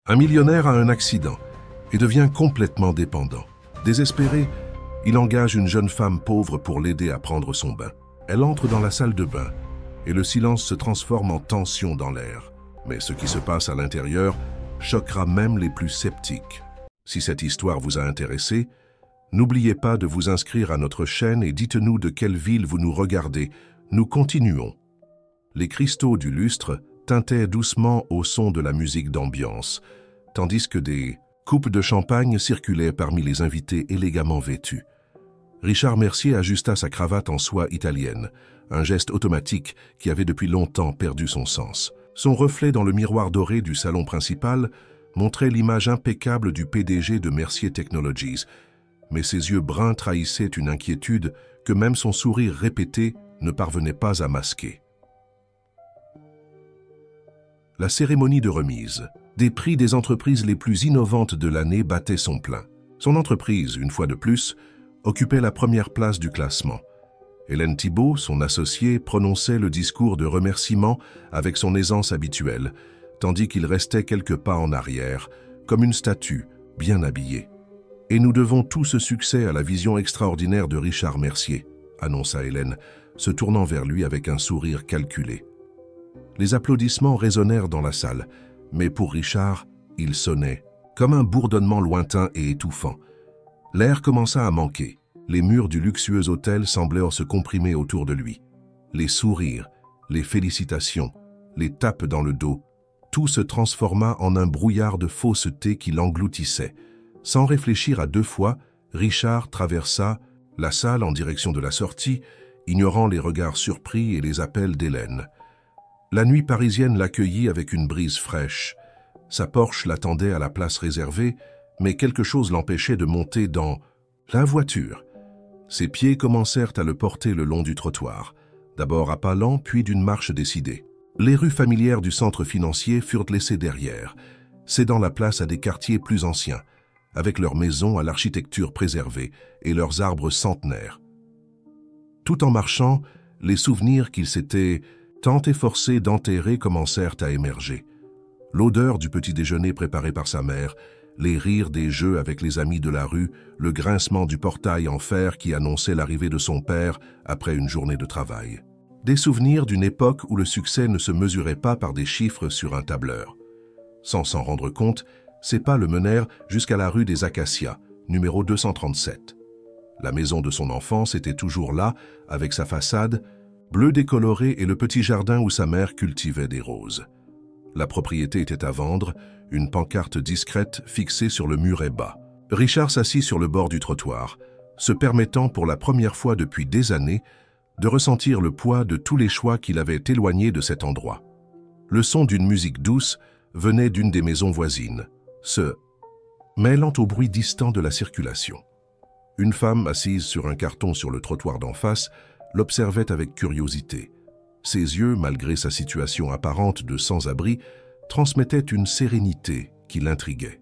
Un millionnaire a un accident et devient complètement dépendant. Désespéré, il engage une jeune femme pauvre pour l'aider à prendre son bain. Elle entre dans la salle de bain et le silence se transforme en tension dans l'air. Mais ce qui se passe à l'intérieur choquera même les plus sceptiques. Si cette histoire vous a intéressé, n'oubliez pas de vous inscrire à notre chaîne et dites-nous de quelle ville vous nous regardez. Nous continuons. Les cristaux du lustre tintaient doucement au son de la musique d'ambiance, tandis que des coupes de champagne circulaient parmi les invités élégamment vêtus. Richard Mercier ajusta sa cravate en soie italienne, un geste automatique qui avait depuis longtemps perdu son sens. Son reflet dans le miroir doré du salon principal montrait l'image impeccable du PDG de Mercier Technologies, mais ses yeux bruns trahissaient une inquiétude que même son sourire répété ne parvenait pas à masquer. La cérémonie de remise des prix des entreprises les plus innovantes de l'année battait son plein. Son entreprise, une fois de plus, occupait la première place du classement. Hélène Thibault, son associée, prononçait le discours de remerciement avec son aisance habituelle, tandis qu'il restait quelques pas en arrière, comme une statue, bien habillée. « Et nous devons tout ce succès à la vision extraordinaire de Richard Mercier », annonça Hélène, se tournant vers lui avec un sourire calculé. Les applaudissements résonnèrent dans la salle, mais pour Richard, ils sonnaient, comme un bourdonnement lointain et étouffant. L'air commença à manquer. Les murs du luxueux hôtel semblaient se comprimer autour de lui. Les sourires, les félicitations, les tapes dans le dos, tout se transforma en un brouillard de fausseté qui l'engloutissait. Sans réfléchir à deux fois, Richard traversa la salle en direction de la sortie, ignorant les regards surpris et les appels d'Hélène. La nuit parisienne l'accueillit avec une brise fraîche. Sa Porsche l'attendait à la place réservée, mais quelque chose l'empêchait de monter dans la voiture. Ses pieds commencèrent à le porter le long du trottoir, d'abord à pas lents, puis d'une marche décidée. Les rues familières du centre financier furent laissées derrière, cédant la place à des quartiers plus anciens, avec leurs maisons à l'architecture préservée et leurs arbres centenaires. Tout en marchant, les souvenirs qu'il s'était tant efforcé d'enterrer commencèrent à émerger. L'odeur du petit déjeuner préparé par sa mère, les rires des jeux avec les amis de la rue, le grincement du portail en fer qui annonçait l'arrivée de son père après une journée de travail. Des souvenirs d'une époque où le succès ne se mesurait pas par des chiffres sur un tableur. Sans s'en rendre compte, ses pas le menèrent jusqu'à la rue des Acacias, numéro 237. La maison de son enfance était toujours là, avec sa façade, bleu décoloré et le petit jardin où sa mère cultivait des roses. La propriété était à vendre, une pancarte discrète fixée sur le muret bas. Richard s'assit sur le bord du trottoir, se permettant pour la première fois depuis des années de ressentir le poids de tous les choix qu'il avait éloignés de cet endroit. Le son d'une musique douce venait d'une des maisons voisines, se mêlant au bruit distant de la circulation. Une femme assise sur un carton sur le trottoir d'en face l'observait avec curiosité. Ses yeux, malgré sa situation apparente de sans-abri, transmettaient une sérénité qui l'intriguait.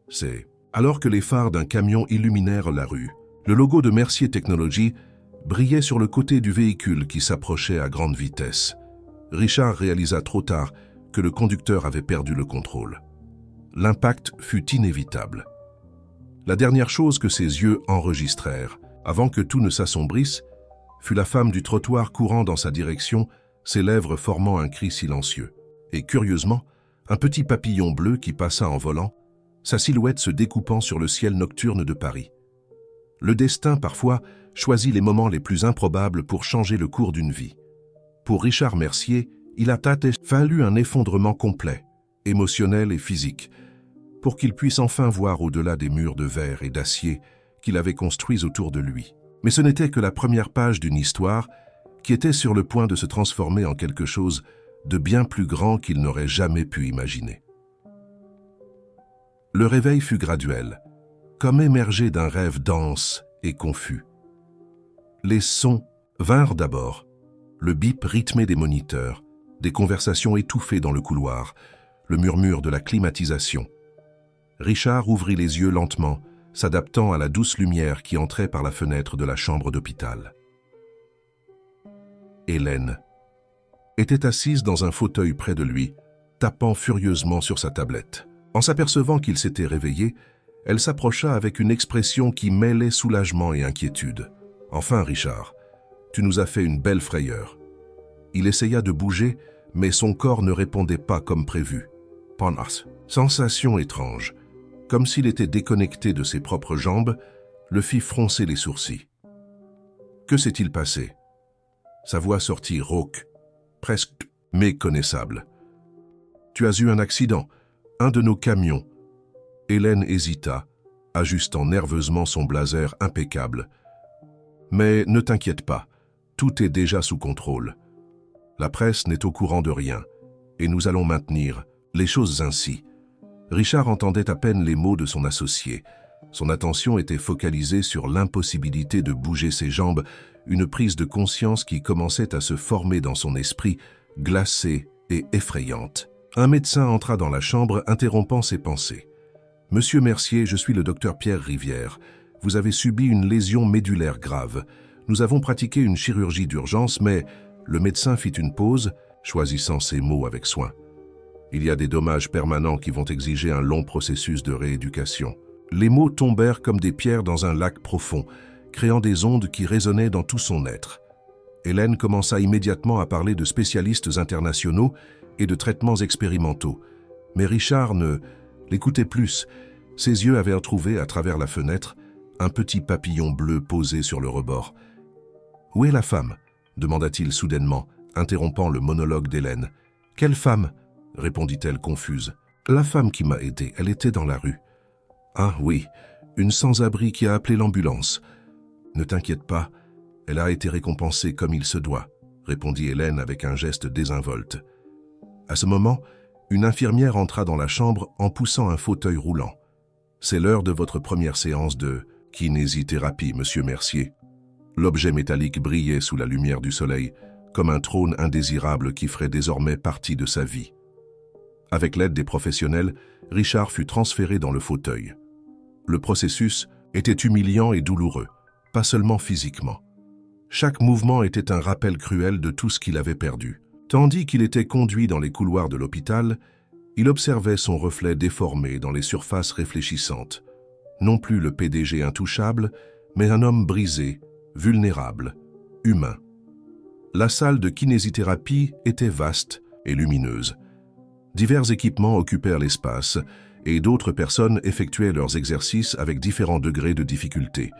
C'est alors que les phares d'un camion illuminèrent la rue. Le logo de Mercier Technologies brillait sur le côté du véhicule qui s'approchait à grande vitesse. Richard réalisa trop tard que le conducteur avait perdu le contrôle. L'impact fut inévitable. La dernière chose que ses yeux enregistrèrent, avant que tout ne s'assombrisse, fut la femme du trottoir courant dans sa direction, ses lèvres formant un cri silencieux. Et curieusement, un petit papillon bleu qui passa en volant, sa silhouette se découpant sur le ciel nocturne de Paris. Le destin, parfois, choisit les moments les plus improbables pour changer le cours d'une vie. Pour Richard Mercier, il a fallu un effondrement complet, émotionnel et physique, pour qu'il puisse enfin voir au-delà des murs de verre et d'acier qu'il avait construits autour de lui. Mais ce n'était que la première page d'une histoire qui était sur le point de se transformer en quelque chose de bien plus grand qu'il n'aurait jamais pu imaginer. Le réveil fut graduel, comme émergé d'un rêve dense et confus. Les sons vinrent d'abord, le bip rythmé des moniteurs, des conversations étouffées dans le couloir, le murmure de la climatisation. Richard ouvrit les yeux lentement, s'adaptant à la douce lumière qui entrait par la fenêtre de la chambre d'hôpital. Hélène était assise dans un fauteuil près de lui, tapant furieusement sur sa tablette. En s'apercevant qu'il s'était réveillé, elle s'approcha avec une expression qui mêlait soulagement et inquiétude. « Enfin, Richard, tu nous as fait une belle frayeur. » Il essaya de bouger, mais son corps ne répondait pas comme prévu. Panas. Sensation étrange, comme s'il était déconnecté de ses propres jambes, le fit froncer les sourcils. Que s'est-il passé? Sa voix sortit rauque, presque méconnaissable. Tu as eu un accident, un de nos camions. Hélène hésita, ajustant nerveusement son blazer impeccable. Mais ne t'inquiète pas, tout est déjà sous contrôle. La presse n'est au courant de rien, et nous allons maintenir les choses ainsi. Richard entendait à peine les mots de son associé. Son attention était focalisée sur l'impossibilité de bouger ses jambes, une prise de conscience qui commençait à se former dans son esprit, glacée et effrayante. Un médecin entra dans la chambre, interrompant ses pensées. « Monsieur Mercier, je suis le docteur Pierre Rivière. Vous avez subi une lésion médulaire grave. Nous avons pratiqué une chirurgie d'urgence, mais... » Le médecin fit une pause, choisissant ses mots avec soin. Il y a des dommages permanents qui vont exiger un long processus de rééducation. Les mots tombèrent comme des pierres dans un lac profond, créant des ondes qui résonnaient dans tout son être. Hélène commença immédiatement à parler de spécialistes internationaux et de traitements expérimentaux. Mais Richard ne l'écoutait plus. Ses yeux avaient retrouvé, à travers la fenêtre, un petit papillon bleu posé sur le rebord. « Où est la femme ?» demanda-t-il soudainement, interrompant le monologue d'Hélène. « Quelle femme ?» répondit-elle confuse. « La femme qui m'a aidé, elle était dans la rue. »« Ah oui, une sans-abri qui a appelé l'ambulance. »« Ne t'inquiète pas, elle a été récompensée comme il se doit, » répondit Hélène avec un geste désinvolte. À ce moment, une infirmière entra dans la chambre en poussant un fauteuil roulant. « C'est l'heure de votre première séance de kinésithérapie, monsieur Mercier. » L'objet métallique brillait sous la lumière du soleil, comme un trône indésirable qui ferait désormais partie de sa vie. Avec l'aide des professionnels, Richard fut transféré dans le fauteuil. Le processus était humiliant et douloureux, pas seulement physiquement. Chaque mouvement était un rappel cruel de tout ce qu'il avait perdu. Tandis qu'il était conduit dans les couloirs de l'hôpital, il observait son reflet déformé dans les surfaces réfléchissantes. Non plus le PDG intouchable, mais un homme brisé, vulnérable, humain. La salle de kinésithérapie était vaste et lumineuse. Divers équipements occupèrent l'espace et d'autres personnes effectuaient leurs exercices avec différents degrés de difficulté.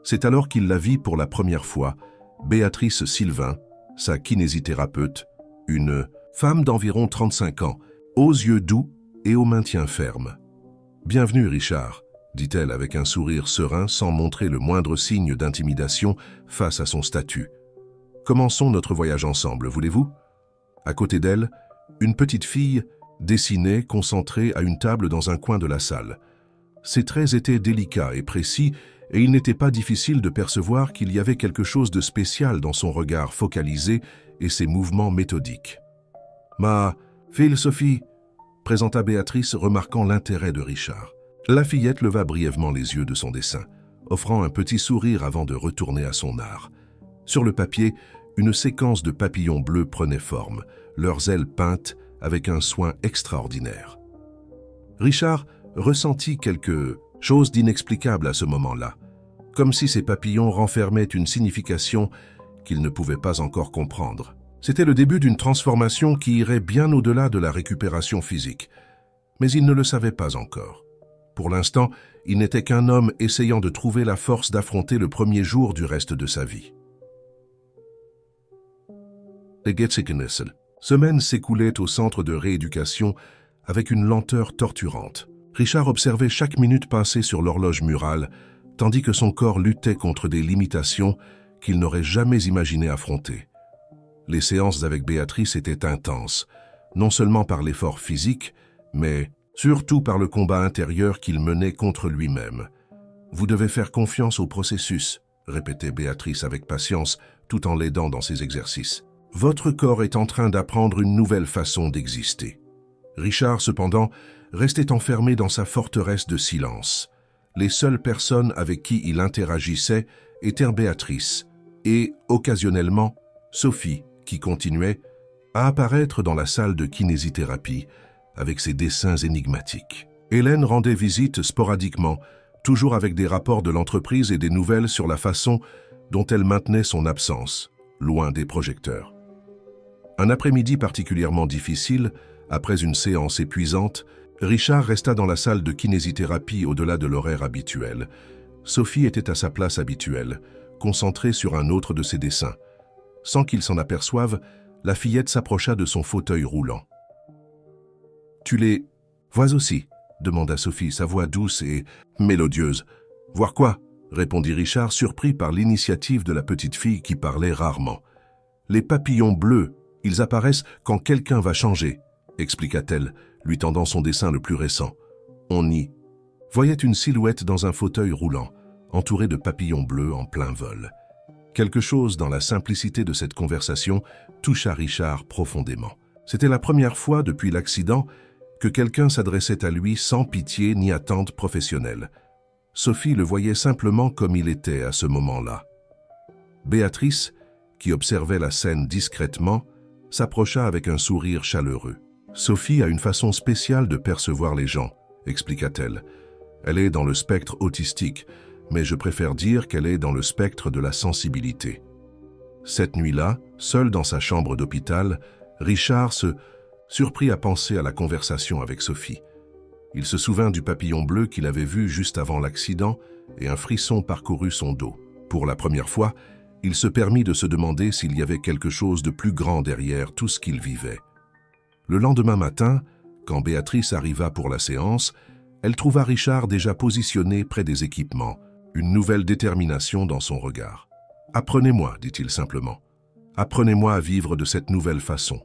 C'est alors qu'il la vit pour la première fois, Béatrice Sylvain, sa kinésithérapeute, une femme d'environ 35 ans, aux yeux doux et au maintien ferme. « Bienvenue, Richard », dit-elle avec un sourire serein sans montrer le moindre signe d'intimidation face à son statut. « Commençons notre voyage ensemble, voulez-vous » À côté d'elle, une petite fille dessinait, concentrée à une table dans un coin de la salle. Ses traits étaient délicats et précis, et il n'était pas difficile de percevoir qu'il y avait quelque chose de spécial dans son regard focalisé et ses mouvements méthodiques. « Ma fille Sophie » présenta Béatrice, remarquant l'intérêt de Richard. La fillette leva brièvement les yeux de son dessin, offrant un petit sourire avant de retourner à son art. Sur le papier, une séquence de papillons bleus prenait forme, leurs ailes peintes avec un soin extraordinaire. Richard ressentit quelque chose d'inexplicable à ce moment-là, comme si ces papillons renfermaient une signification qu'il ne pouvait pas encore comprendre. C'était le début d'une transformation qui irait bien au-delà de la récupération physique, mais il ne le savait pas encore. Pour l'instant, il n'était qu'un homme essayant de trouver la force d'affronter le premier jour du reste de sa vie. Les semaines s'écoulaient au centre de rééducation avec une lenteur torturante. Richard observait chaque minute passée sur l'horloge murale, tandis que son corps luttait contre des limitations qu'il n'aurait jamais imaginé affronter. Les séances avec Béatrice étaient intenses, non seulement par l'effort physique, mais surtout par le combat intérieur qu'il menait contre lui-même. « Vous devez faire confiance au processus », répétait Béatrice avec patience, tout en l'aidant dans ses exercices. « Votre corps est en train d'apprendre une nouvelle façon d'exister. » Richard, cependant, restait enfermé dans sa forteresse de silence. Les seules personnes avec qui il interagissait étaient Béatrice et, occasionnellement, Sophie, qui continuait à apparaître dans la salle de kinésithérapie avec ses dessins énigmatiques. Hélène rendait visite sporadiquement, toujours avec des rapports de l'entreprise et des nouvelles sur la façon dont elle maintenait son absence, loin des projecteurs. Un après-midi particulièrement difficile, après une séance épuisante, Richard resta dans la salle de kinésithérapie au-delà de l'horaire habituel. Sophie était à sa place habituelle, concentrée sur un autre de ses dessins. Sans qu'il s'en aperçoive, la fillette s'approcha de son fauteuil roulant. « Tu les vois aussi ?» demanda Sophie, sa voix douce et mélodieuse. « Voir quoi ?» répondit Richard, surpris par l'initiative de la petite fille qui parlait rarement. « Les papillons bleus, ils apparaissent quand quelqu'un va changer, » expliqua-t-elle, lui tendant son dessin le plus récent. On y voyait une silhouette dans un fauteuil roulant, entouré de papillons bleus en plein vol. Quelque chose dans la simplicité de cette conversation toucha Richard profondément. C'était la première fois depuis l'accident que quelqu'un s'adressait à lui sans pitié ni attente professionnelle. Sophie le voyait simplement comme il était à ce moment-là. Béatrice, qui observait la scène discrètement, s'approcha avec un sourire chaleureux. « Sophie a une façon spéciale de percevoir les gens », expliqua-t-elle. « Elle est dans le spectre autistique, mais je préfère dire qu'elle est dans le spectre de la sensibilité. » Cette nuit-là, seul dans sa chambre d'hôpital, Richard se surprit à penser à la conversation avec Sophie. Il se souvint du papillon bleu qu'il avait vu juste avant l'accident et un frisson parcourut son dos. Pour la première fois, il se permit de se demander s'il y avait quelque chose de plus grand derrière tout ce qu'il vivait. Le lendemain matin, quand Béatrice arriva pour la séance, elle trouva Richard déjà positionné près des équipements, une nouvelle détermination dans son regard. « Apprenez-moi, dit-il simplement. Apprenez-moi à vivre de cette nouvelle façon. »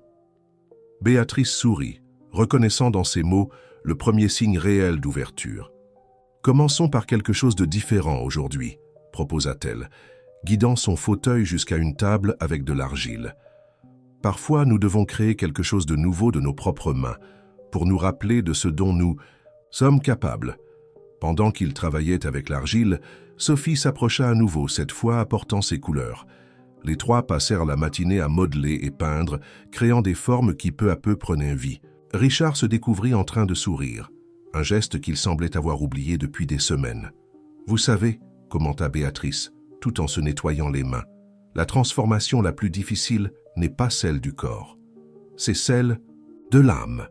Béatrice sourit, reconnaissant dans ces mots le premier signe réel d'ouverture. « Commençons par quelque chose de différent aujourd'hui, » proposa-t-elle, guidant son fauteuil jusqu'à une table avec de l'argile. Parfois, nous devons créer quelque chose de nouveau de nos propres mains, pour nous rappeler de ce dont nous sommes capables. Pendant qu'il travaillait avec l'argile, Sophie s'approcha à nouveau, cette fois apportant ses couleurs. Les trois passèrent la matinée à modeler et peindre, créant des formes qui peu à peu prenaient vie. Richard se découvrit en train de sourire, un geste qu'il semblait avoir oublié depuis des semaines. « Vous savez, » commenta Béatrice, tout en se nettoyant les mains, « la transformation la plus difficile n'est pas celle du corps, c'est celle de l'âme. »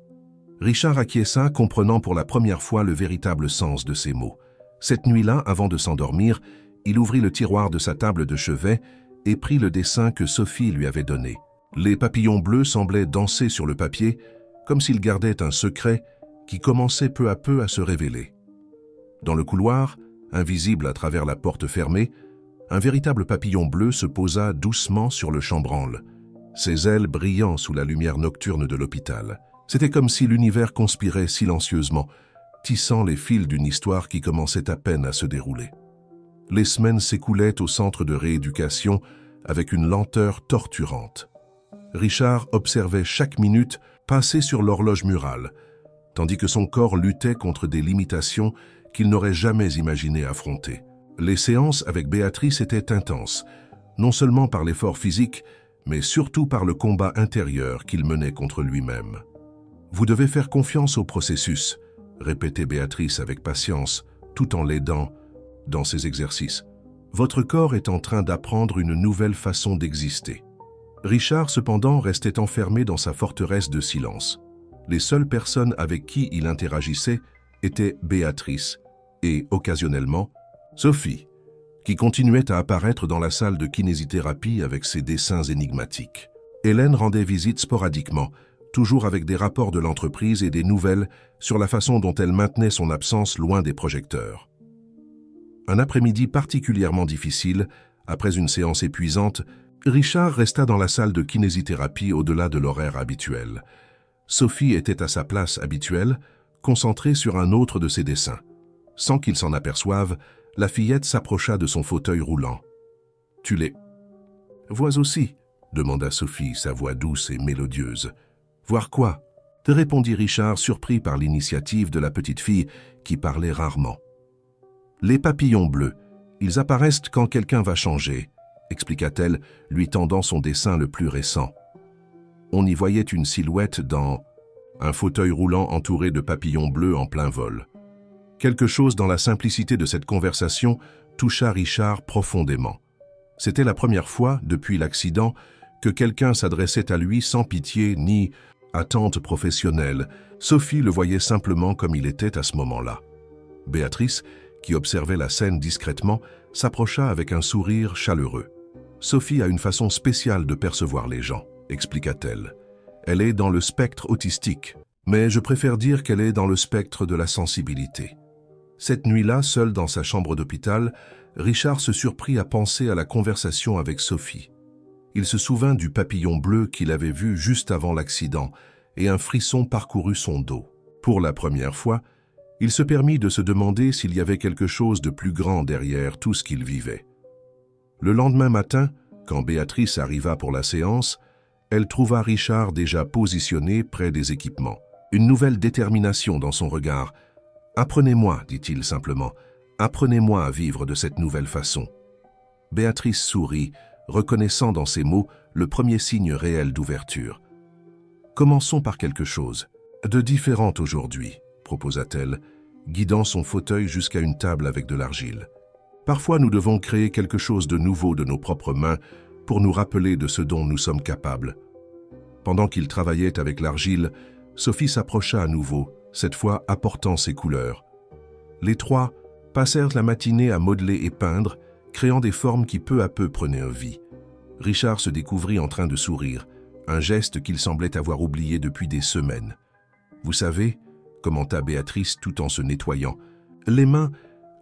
Richard acquiesça, comprenant pour la première fois le véritable sens de ces mots. Cette nuit-là, avant de s'endormir, il ouvrit le tiroir de sa table de chevet et prit le dessin que Sophie lui avait donné. Les papillons bleus semblaient danser sur le papier, comme s'ils gardaient un secret qui commençait peu à peu à se révéler. Dans le couloir, invisible à travers la porte fermée, un véritable papillon bleu se posa doucement sur le chambranle, ses ailes brillant sous la lumière nocturne de l'hôpital. C'était comme si l'univers conspirait silencieusement, tissant les fils d'une histoire qui commençait à peine à se dérouler. Les semaines s'écoulaient au centre de rééducation avec une lenteur torturante. Richard observait chaque minute passer sur l'horloge murale, tandis que son corps luttait contre des limitations qu'il n'aurait jamais imaginé affronter. Les séances avec Béatrice étaient intenses, non seulement par l'effort physique, mais surtout par le combat intérieur qu'il menait contre lui-même. « Vous devez faire confiance au processus », répétait Béatrice avec patience, tout en l'aidant dans ses exercices. « Votre corps est en train d'apprendre une nouvelle façon d'exister. » Richard, cependant, restait enfermé dans sa forteresse de silence. Les seules personnes avec qui il interagissait étaient Béatrice et, occasionnellement, Sophie, qui continuait à apparaître dans la salle de kinésithérapie avec ses dessins énigmatiques. Hélène rendait visite sporadiquement, toujours avec des rapports de l'entreprise et des nouvelles sur la façon dont elle maintenait son absence loin des projecteurs. Un après-midi particulièrement difficile, après une séance épuisante, Richard resta dans la salle de kinésithérapie au-delà de l'horaire habituel. Sophie était à sa place habituelle, concentrée sur un autre de ses dessins. Sans qu'il s'en aperçoive, la fillette s'approcha de son fauteuil roulant. « Tu les vois aussi ?» demanda Sophie, sa voix douce et mélodieuse. « Voir quoi ?» répondit Richard, surpris par l'initiative de la petite fille qui parlait rarement. « Les papillons bleus, ils apparaissent quand quelqu'un va changer, » expliqua-t-elle, lui tendant son dessin le plus récent. On y voyait une silhouette dans un fauteuil roulant entouré de papillons bleus en plein vol. Quelque chose dans la simplicité de cette conversation toucha Richard profondément. C'était la première fois, depuis l'accident, que quelqu'un s'adressait à lui sans pitié ni attente professionnelle. Sophie le voyait simplement comme il était à ce moment-là. Béatrice, qui observait la scène discrètement, s'approcha avec un sourire chaleureux. « Sophie a une façon spéciale de percevoir les gens », expliqua-t-elle. « Elle est dans le spectre autistique, mais je préfère dire qu'elle est dans le spectre de la sensibilité. » Cette nuit-là, seul dans sa chambre d'hôpital, Richard se surprit à penser à la conversation avec Sophie. Il se souvint du papillon bleu qu'il avait vu juste avant l'accident et un frisson parcourut son dos. Pour la première fois, il se permit de se demander s'il y avait quelque chose de plus grand derrière tout ce qu'il vivait. Le lendemain matin, quand Béatrice arriva pour la séance, elle trouva Richard déjà positionné près des équipements. Une nouvelle détermination dans son regard. « Apprenez-moi, dit-il simplement, apprenez-moi à vivre de cette nouvelle façon. » Béatrice sourit, reconnaissant dans ces mots le premier signe réel d'ouverture. « Commençons par quelque chose de différent aujourd'hui, » proposa-t-elle, guidant son fauteuil jusqu'à une table avec de l'argile. « Parfois, nous devons créer quelque chose de nouveau de nos propres mains pour nous rappeler de ce dont nous sommes capables. » Pendant qu'il travaillait avec l'argile, Sophie s'approcha à nouveau, cette fois apportant ses couleurs. Les trois passèrent la matinée à modeler et peindre, créant des formes qui peu à peu prenaient vie. Richard se découvrit en train de sourire, un geste qu'il semblait avoir oublié depuis des semaines. « Vous savez, » commenta Béatrice tout en se nettoyant, « les mains,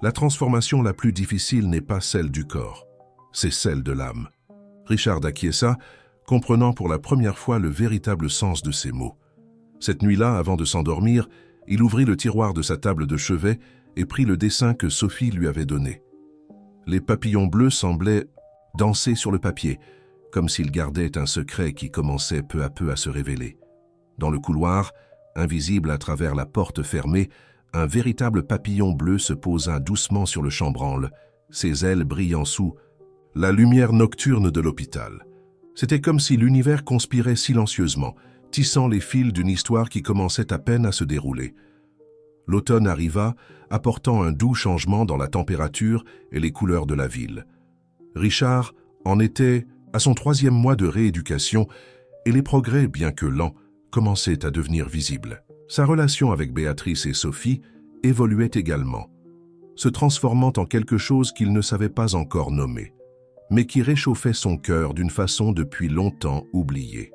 la transformation la plus difficile n'est pas celle du corps, c'est celle de l'âme. » Richard acquiesça, comprenant pour la première fois le véritable sens de ces mots. Cette nuit-là, avant de s'endormir, il ouvrit le tiroir de sa table de chevet et prit le dessin que Sophie lui avait donné. Les papillons bleus semblaient danser sur le papier, comme s'ils gardaient un secret qui commençait peu à peu à se révéler. Dans le couloir, invisible à travers la porte fermée, un véritable papillon bleu se posa doucement sur le chambranle, ses ailes brillant sous la lumière nocturne de l'hôpital. C'était comme si l'univers conspirait silencieusement, tissant les fils d'une histoire qui commençait à peine à se dérouler. L'automne arriva, apportant un doux changement dans la température et les couleurs de la ville. Richard en était à son 3e mois de rééducation et les progrès, bien que lents, commençaient à devenir visibles. Sa relation avec Béatrice et Sophie évoluait également, se transformant en quelque chose qu'il ne savait pas encore nommer, mais qui réchauffait son cœur d'une façon depuis longtemps oubliée.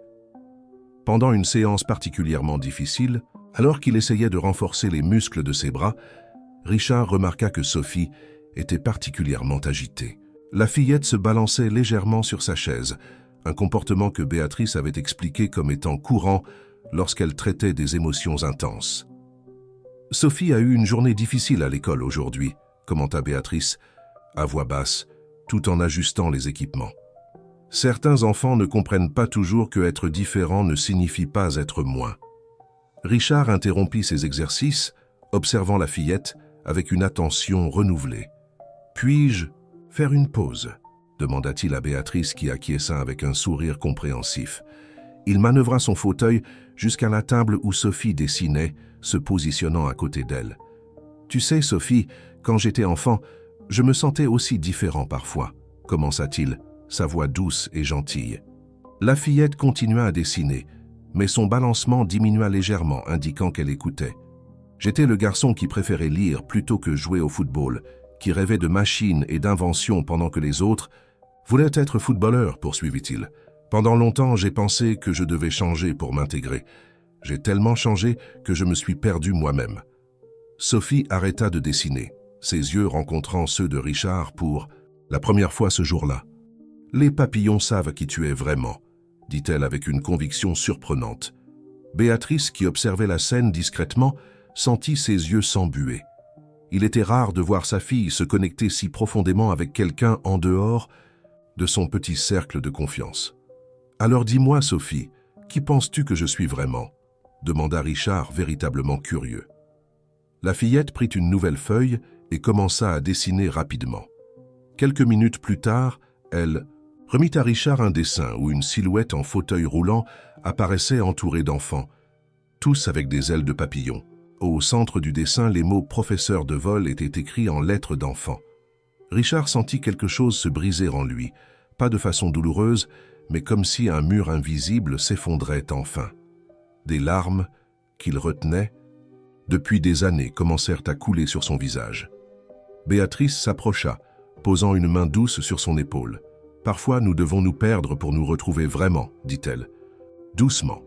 Pendant une séance particulièrement difficile, alors qu'il essayait de renforcer les muscles de ses bras, Richard remarqua que Sophie était particulièrement agitée. La fillette se balançait légèrement sur sa chaise, un comportement que Béatrice avait expliqué comme étant courant lorsqu'elle traitait des émotions intenses. « Sophie a eu une journée difficile à l'école aujourd'hui », commenta Béatrice, à voix basse, tout en ajustant les équipements. « Certains enfants ne comprennent pas toujours que être différent ne signifie pas être moins. » Richard interrompit ses exercices, observant la fillette avec une attention renouvelée. « Puis-je faire une pause ?» demanda-t-il à Béatrice qui acquiesça avec un sourire compréhensif. Il manœuvra son fauteuil jusqu'à la table où Sophie dessinait, se positionnant à côté d'elle. « Tu sais, Sophie, quand j'étais enfant, je me sentais aussi différent parfois, » commença-t-il, sa voix douce et gentille. La fillette continua à dessiner, mais son balancement diminua légèrement, indiquant qu'elle écoutait. « J'étais le garçon qui préférait lire plutôt que jouer au football, qui rêvait de machines et d'inventions pendant que les autres voulaient être footballeurs, poursuivit-il. Pendant longtemps, j'ai pensé que je devais changer pour m'intégrer. J'ai tellement changé que je me suis perdu moi-même. » Sophie arrêta de dessiner, ses yeux rencontrant ceux de Richard pour la première fois ce jour-là. « Les papillons savent qui tu es vraiment, » dit-elle avec une conviction surprenante. Béatrice, qui observait la scène discrètement, sentit ses yeux s'embuer. Il était rare de voir sa fille se connecter si profondément avec quelqu'un en dehors de son petit cercle de confiance. « Alors dis-moi, Sophie, qui penses-tu que je suis vraiment ?» demanda Richard, véritablement curieux. La fillette prit une nouvelle feuille et commença à dessiner rapidement. Quelques minutes plus tard, elle remit à Richard un dessin où une silhouette en fauteuil roulant apparaissait entourée d'enfants. tous avec des ailes de papillon. Au centre du dessin, les mots « professeur de vol » étaient écrits en lettres d'enfant. Richard sentit quelque chose se briser en lui, pas de façon douloureuse, mais comme si un mur invisible s'effondrait enfin. Des larmes, qu'il retenait, depuis des années, commencèrent à couler sur son visage. Béatrice s'approcha, posant une main douce sur son épaule. « Parfois, nous devons nous perdre pour nous retrouver vraiment, » dit-elle. Doucement.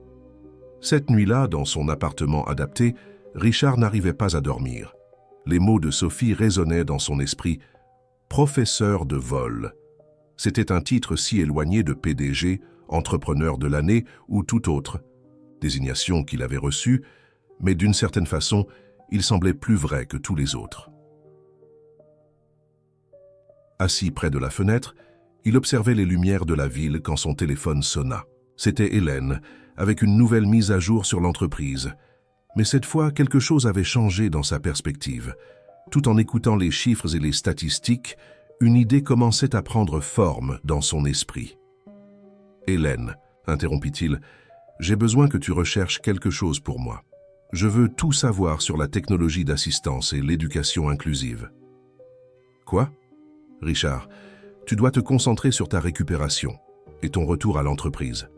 Cette nuit-là, dans son appartement adapté, Richard n'arrivait pas à dormir. Les mots de Sophie résonnaient dans son esprit. « Professeur de vol ». C'était un titre si éloigné de PDG, entrepreneur de l'année ou tout autre. Désignation qu'il avait reçue, mais d'une certaine façon, il semblait plus vrai que tous les autres. Assis près de la fenêtre, il observait les lumières de la ville quand son téléphone sonna. C'était Hélène, avec une nouvelle mise à jour sur l'entreprise. Mais cette fois, quelque chose avait changé dans sa perspective. Tout en écoutant les chiffres et les statistiques, une idée commençait à prendre forme dans son esprit. « Hélène, interrompit-il, j'ai besoin que tu recherches quelque chose pour moi. Je veux tout savoir sur la technologie d'assistance et l'éducation inclusive. » « Quoi ? Richard, tu dois te concentrer sur ta récupération et ton retour à l'entreprise. »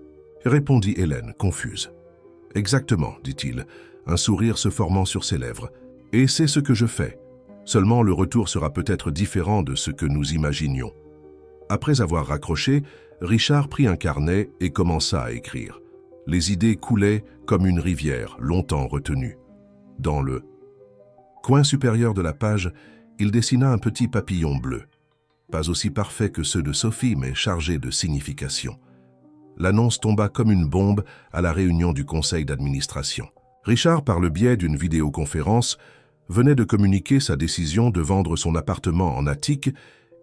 Répondit Hélène, confuse. « Exactement, dit-il, un sourire se formant sur ses lèvres. Et c'est ce que je fais. Seulement le retour sera peut-être différent de ce que nous imaginions. » Après avoir raccroché, Richard prit un carnet et commença à écrire. Les idées coulaient comme une rivière, longtemps retenue. Dans le coin supérieur de la page, il dessina un petit papillon bleu. Pas aussi parfait que ceux de Sophie, mais chargé de signification. L'annonce tomba comme une bombe à la réunion du conseil d'administration. Richard, par le biais d'une vidéoconférence, venait de communiquer sa décision de vendre son appartement en Attique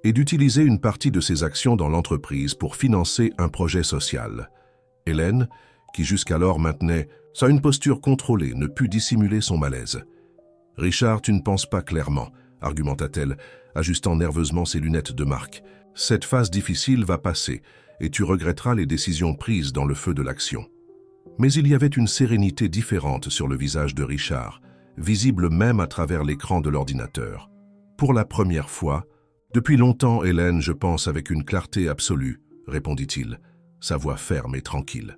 et d'utiliser une partie de ses actions dans l'entreprise pour financer un projet social. Hélène, qui jusqu'alors maintenait une posture contrôlée, ne put dissimuler son malaise. « Richard, tu ne penses pas clairement », argumenta-t-elle, ajustant nerveusement ses lunettes de marque. « Cette phase difficile va passer et tu regretteras les décisions prises dans le feu de l'action. » Mais il y avait une sérénité différente sur le visage de Richard, visible même à travers l'écran de l'ordinateur. Pour la première fois, « Depuis longtemps, Hélène, je pense avec une clarté absolue, » répondit-il, sa voix ferme et tranquille.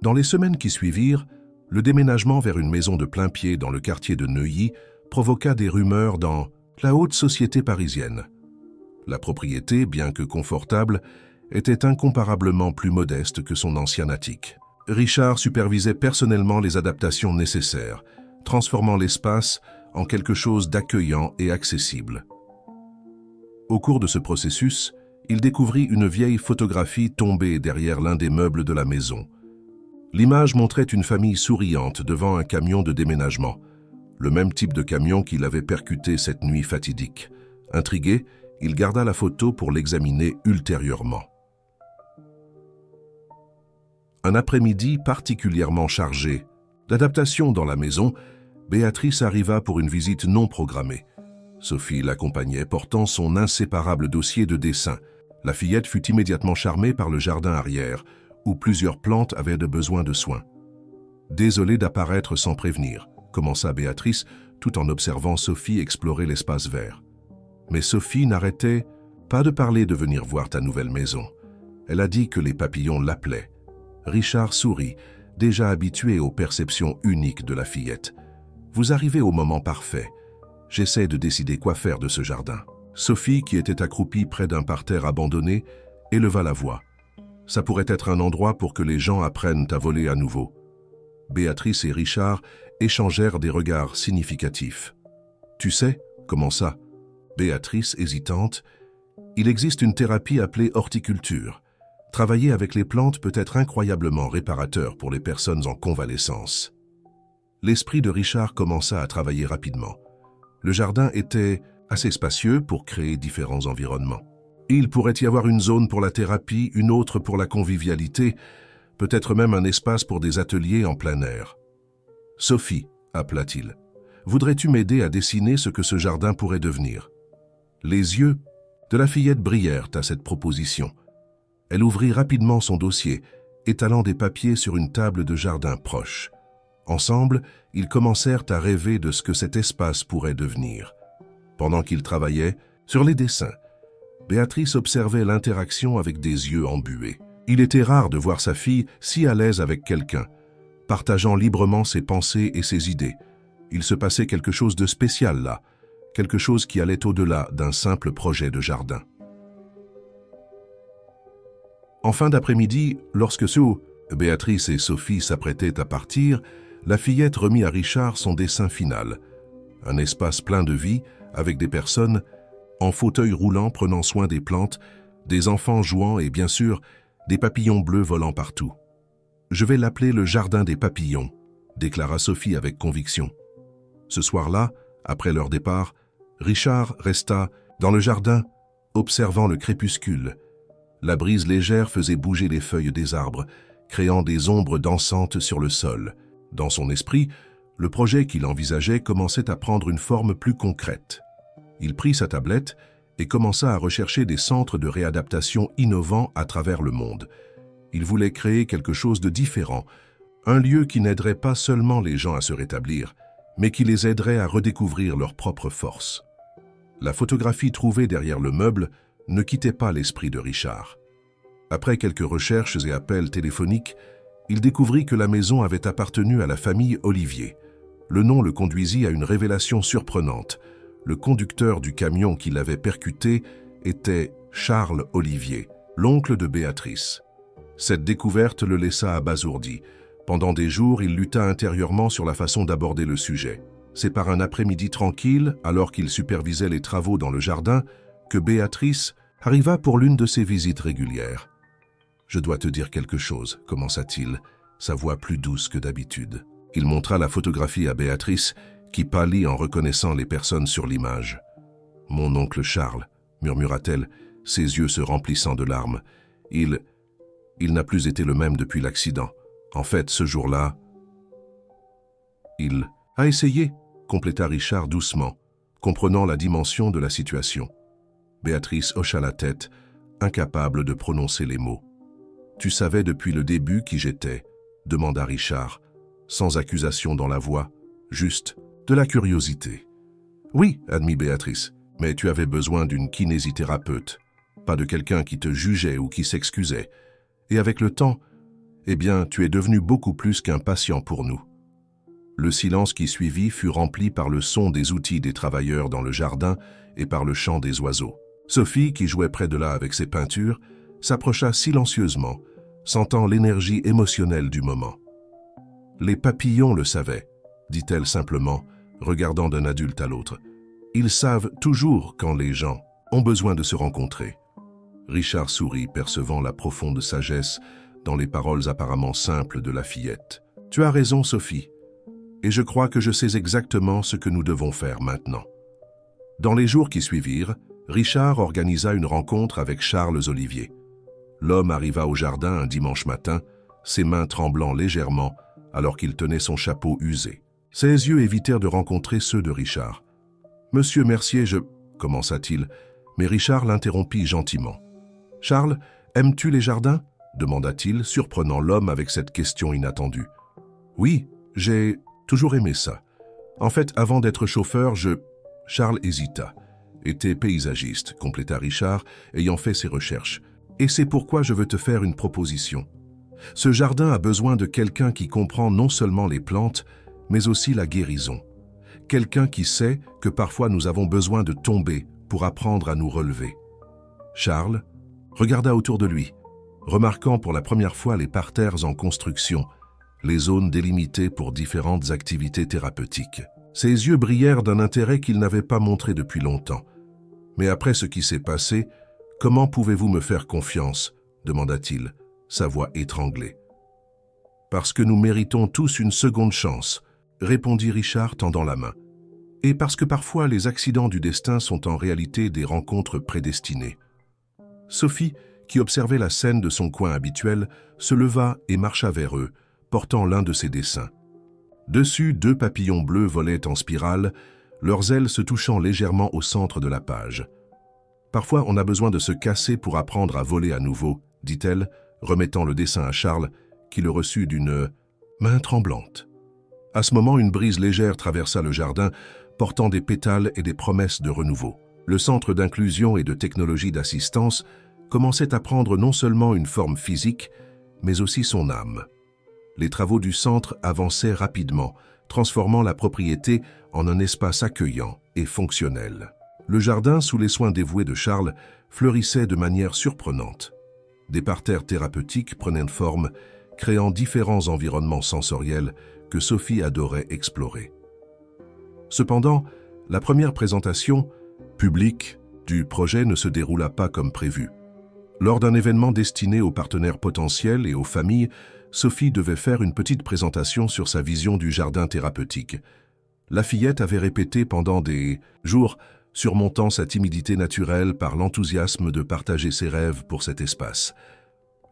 Dans les semaines qui suivirent, le déménagement vers une maison de plain-pied dans le quartier de Neuilly provoqua des rumeurs dans la haute société parisienne. La propriété, bien que confortable, était incomparablement plus modeste que son ancien attique. Richard supervisait personnellement les adaptations nécessaires, transformant l'espace en quelque chose d'accueillant et accessible. Au cours de ce processus, il découvrit une vieille photographie tombée derrière l'un des meubles de la maison. L'image montrait une famille souriante devant un camion de déménagement, le même type de camion qu'il avait percuté cette nuit fatidique. Intrigué, il garda la photo pour l'examiner ultérieurement. Un après-midi particulièrement chargé d'adaptation dans la maison, Béatrice arriva pour une visite non programmée. Sophie l'accompagnait, portant son inséparable dossier de dessin. La fillette fut immédiatement charmée par le jardin arrière, où plusieurs plantes avaient besoin de soins. « Désolée d'apparaître sans prévenir », commença Béatrice, tout en observant Sophie explorer l'espace vert. Mais Sophie n'arrêtait pas de parler de venir voir ta nouvelle maison. Elle a dit que les papillons l'appelaient. Richard sourit, déjà habitué aux perceptions uniques de la fillette. « Vous arrivez au moment parfait. J'essaie de décider quoi faire de ce jardin. » Sophie, qui était accroupie près d'un parterre abandonné, éleva la voix. « Ça pourrait être un endroit pour que les gens apprennent à voler à nouveau. » Béatrice et Richard échangèrent des regards significatifs. « Tu sais, comment ça ?» Béatrice, hésitante. « Il existe une thérapie appelée horticulture. Travailler avec les plantes peut être incroyablement réparateur pour les personnes en convalescence. » L'esprit de Richard commença à travailler rapidement. Le jardin était assez spacieux pour créer différents environnements. Il pourrait y avoir une zone pour la thérapie, une autre pour la convivialité, peut-être même un espace pour des ateliers en plein air. « Sophie, » appela-t-il, « voudrais-tu m'aider à dessiner ce que ce jardin pourrait devenir ?» Les yeux de la fillette brillèrent à cette proposition. Elle ouvrit rapidement son dossier, étalant des papiers sur une table de jardin proche. Ensemble, ils commencèrent à rêver de ce que cet espace pourrait devenir. Pendant qu'ils travaillaient sur les dessins, Béatrice observait l'interaction avec des yeux embués. Il était rare de voir sa fille si à l'aise avec quelqu'un, partageant librement ses pensées et ses idées. Il se passait quelque chose de spécial là, quelque chose qui allait au-delà d'un simple projet de jardin. En fin d'après-midi, lorsque Béatrice et Sophie s'apprêtaient à partir, la fillette remit à Richard son dessin final. Un espace plein de vie, avec des personnes en fauteuil roulant prenant soin des plantes, des enfants jouant et bien sûr, des papillons bleus volant partout. « Je vais l'appeler le jardin des papillons », déclara Sophie avec conviction. Ce soir-là, après leur départ, Richard resta dans le jardin, observant le crépuscule. La brise légère faisait bouger les feuilles des arbres, créant des ombres dansantes sur le sol. Dans son esprit, le projet qu'il envisageait commençait à prendre une forme plus concrète. Il prit sa tablette et commença à rechercher des centres de réadaptation innovants à travers le monde. Il voulait créer quelque chose de différent, un lieu qui n'aiderait pas seulement les gens à se rétablir, mais qui les aiderait à redécouvrir leurs propres forces. La photographie trouvée derrière le meuble ne quittait pas l'esprit de Richard. Après quelques recherches et appels téléphoniques, il découvrit que la maison avait appartenu à la famille Olivier. Le nom le conduisit à une révélation surprenante. Le conducteur du camion qui l'avait percuté était Charles Olivier, l'oncle de Béatrice. Cette découverte le laissa abasourdi. Pendant des jours, il lutta intérieurement sur la façon d'aborder le sujet. C'est par un après-midi tranquille, alors qu'il supervisait les travaux dans le jardin, que Béatrice arriva pour l'une de ses visites régulières. « Je dois te dire quelque chose », commença-t-il, sa voix plus douce que d'habitude. Il montra la photographie à Béatrice, qui pâlit en reconnaissant les personnes sur l'image. « Mon oncle Charles », murmura-t-elle, ses yeux se remplissant de larmes. « Il n'a plus été le même depuis l'accident. En fait, ce jour-là, il a essayé », compléta Richard doucement, comprenant la dimension de la situation. Béatrice hocha la tête, incapable de prononcer les mots. « Tu savais depuis le début qui j'étais ?» demanda Richard, sans accusation dans la voix, juste de la curiosité. « Oui, admit Béatrice, mais tu avais besoin d'une kinésithérapeute, pas de quelqu'un qui te jugeait ou qui s'excusait. Et avec le temps, eh bien, tu es devenu beaucoup plus qu'un patient pour nous. » Le silence qui suivit fut rempli par le son des outils des travailleurs dans le jardin et par le chant des oiseaux. Sophie, qui jouait près de là avec ses peintures, s'approcha silencieusement, sentant l'énergie émotionnelle du moment. « Les papillons le savaient, » dit-elle simplement, regardant d'un adulte à l'autre. « Ils savent toujours quand les gens ont besoin de se rencontrer. » Richard sourit, percevant la profonde sagesse dans les paroles apparemment simples de la fillette. « Tu as raison, Sophie, et je crois que je sais exactement ce que nous devons faire maintenant. » Dans les jours qui suivirent, Richard organisa une rencontre avec Charles Olivier. L'homme arriva au jardin un dimanche matin, ses mains tremblant légèrement alors qu'il tenait son chapeau usé. Ses yeux évitèrent de rencontrer ceux de Richard. « Monsieur Mercier, commença-t-il, mais Richard l'interrompit gentiment. « Charles, aimes-tu les jardins ?» demanda-t-il, surprenant l'homme avec cette question inattendue. « Oui, j'ai toujours aimé ça. En fait, avant d'être chauffeur, Charles hésita. « Était paysagiste », compléta Richard, ayant fait ses recherches. « Et c'est pourquoi je veux te faire une proposition. Ce jardin a besoin de quelqu'un qui comprend non seulement les plantes, mais aussi la guérison. Quelqu'un qui sait que parfois nous avons besoin de tomber pour apprendre à nous relever. » Charles regarda autour de lui, remarquant pour la première fois les parterres en construction, les zones délimitées pour différentes activités thérapeutiques. Ses yeux brillèrent d'un intérêt qu'il n'avait pas montré depuis longtemps. « Mais après ce qui s'est passé, comment pouvez-vous me faire confiance ?» demanda-t-il, sa voix étranglée. « Parce que nous méritons tous une seconde chance », répondit Richard tendant la main. « Et parce que parfois les accidents du destin sont en réalité des rencontres prédestinées. » Sophie, qui observait la scène de son coin habituel, se leva et marcha vers eux, portant l'un de ses dessins. Dessus, 2 papillons bleus volaient en spirale, leurs ailes se touchant légèrement au centre de la page. « Parfois, on a besoin de se casser pour apprendre à voler à nouveau, » dit-elle, remettant le dessin à Charles, qui le reçut d'une main tremblante. À ce moment, une brise légère traversa le jardin, portant des pétales et des promesses de renouveau. Le centre d'inclusion et de technologie d'assistance commençait à prendre non seulement une forme physique, mais aussi son âme. Les travaux du centre avançaient rapidement, transformant la propriété en un espace accueillant et fonctionnel. Le jardin, sous les soins dévoués de Charles, fleurissait de manière surprenante. Des parterres thérapeutiques prenaient forme, créant différents environnements sensoriels que Sophie adorait explorer. Cependant, la première présentation, publique, du projet ne se déroula pas comme prévu. Lors d'un événement destiné aux partenaires potentiels et aux familles, Sophie devait faire une petite présentation sur sa vision du jardin thérapeutique. La fillette avait répété pendant des jours, surmontant sa timidité naturelle par l'enthousiasme de partager ses rêves pour cet espace.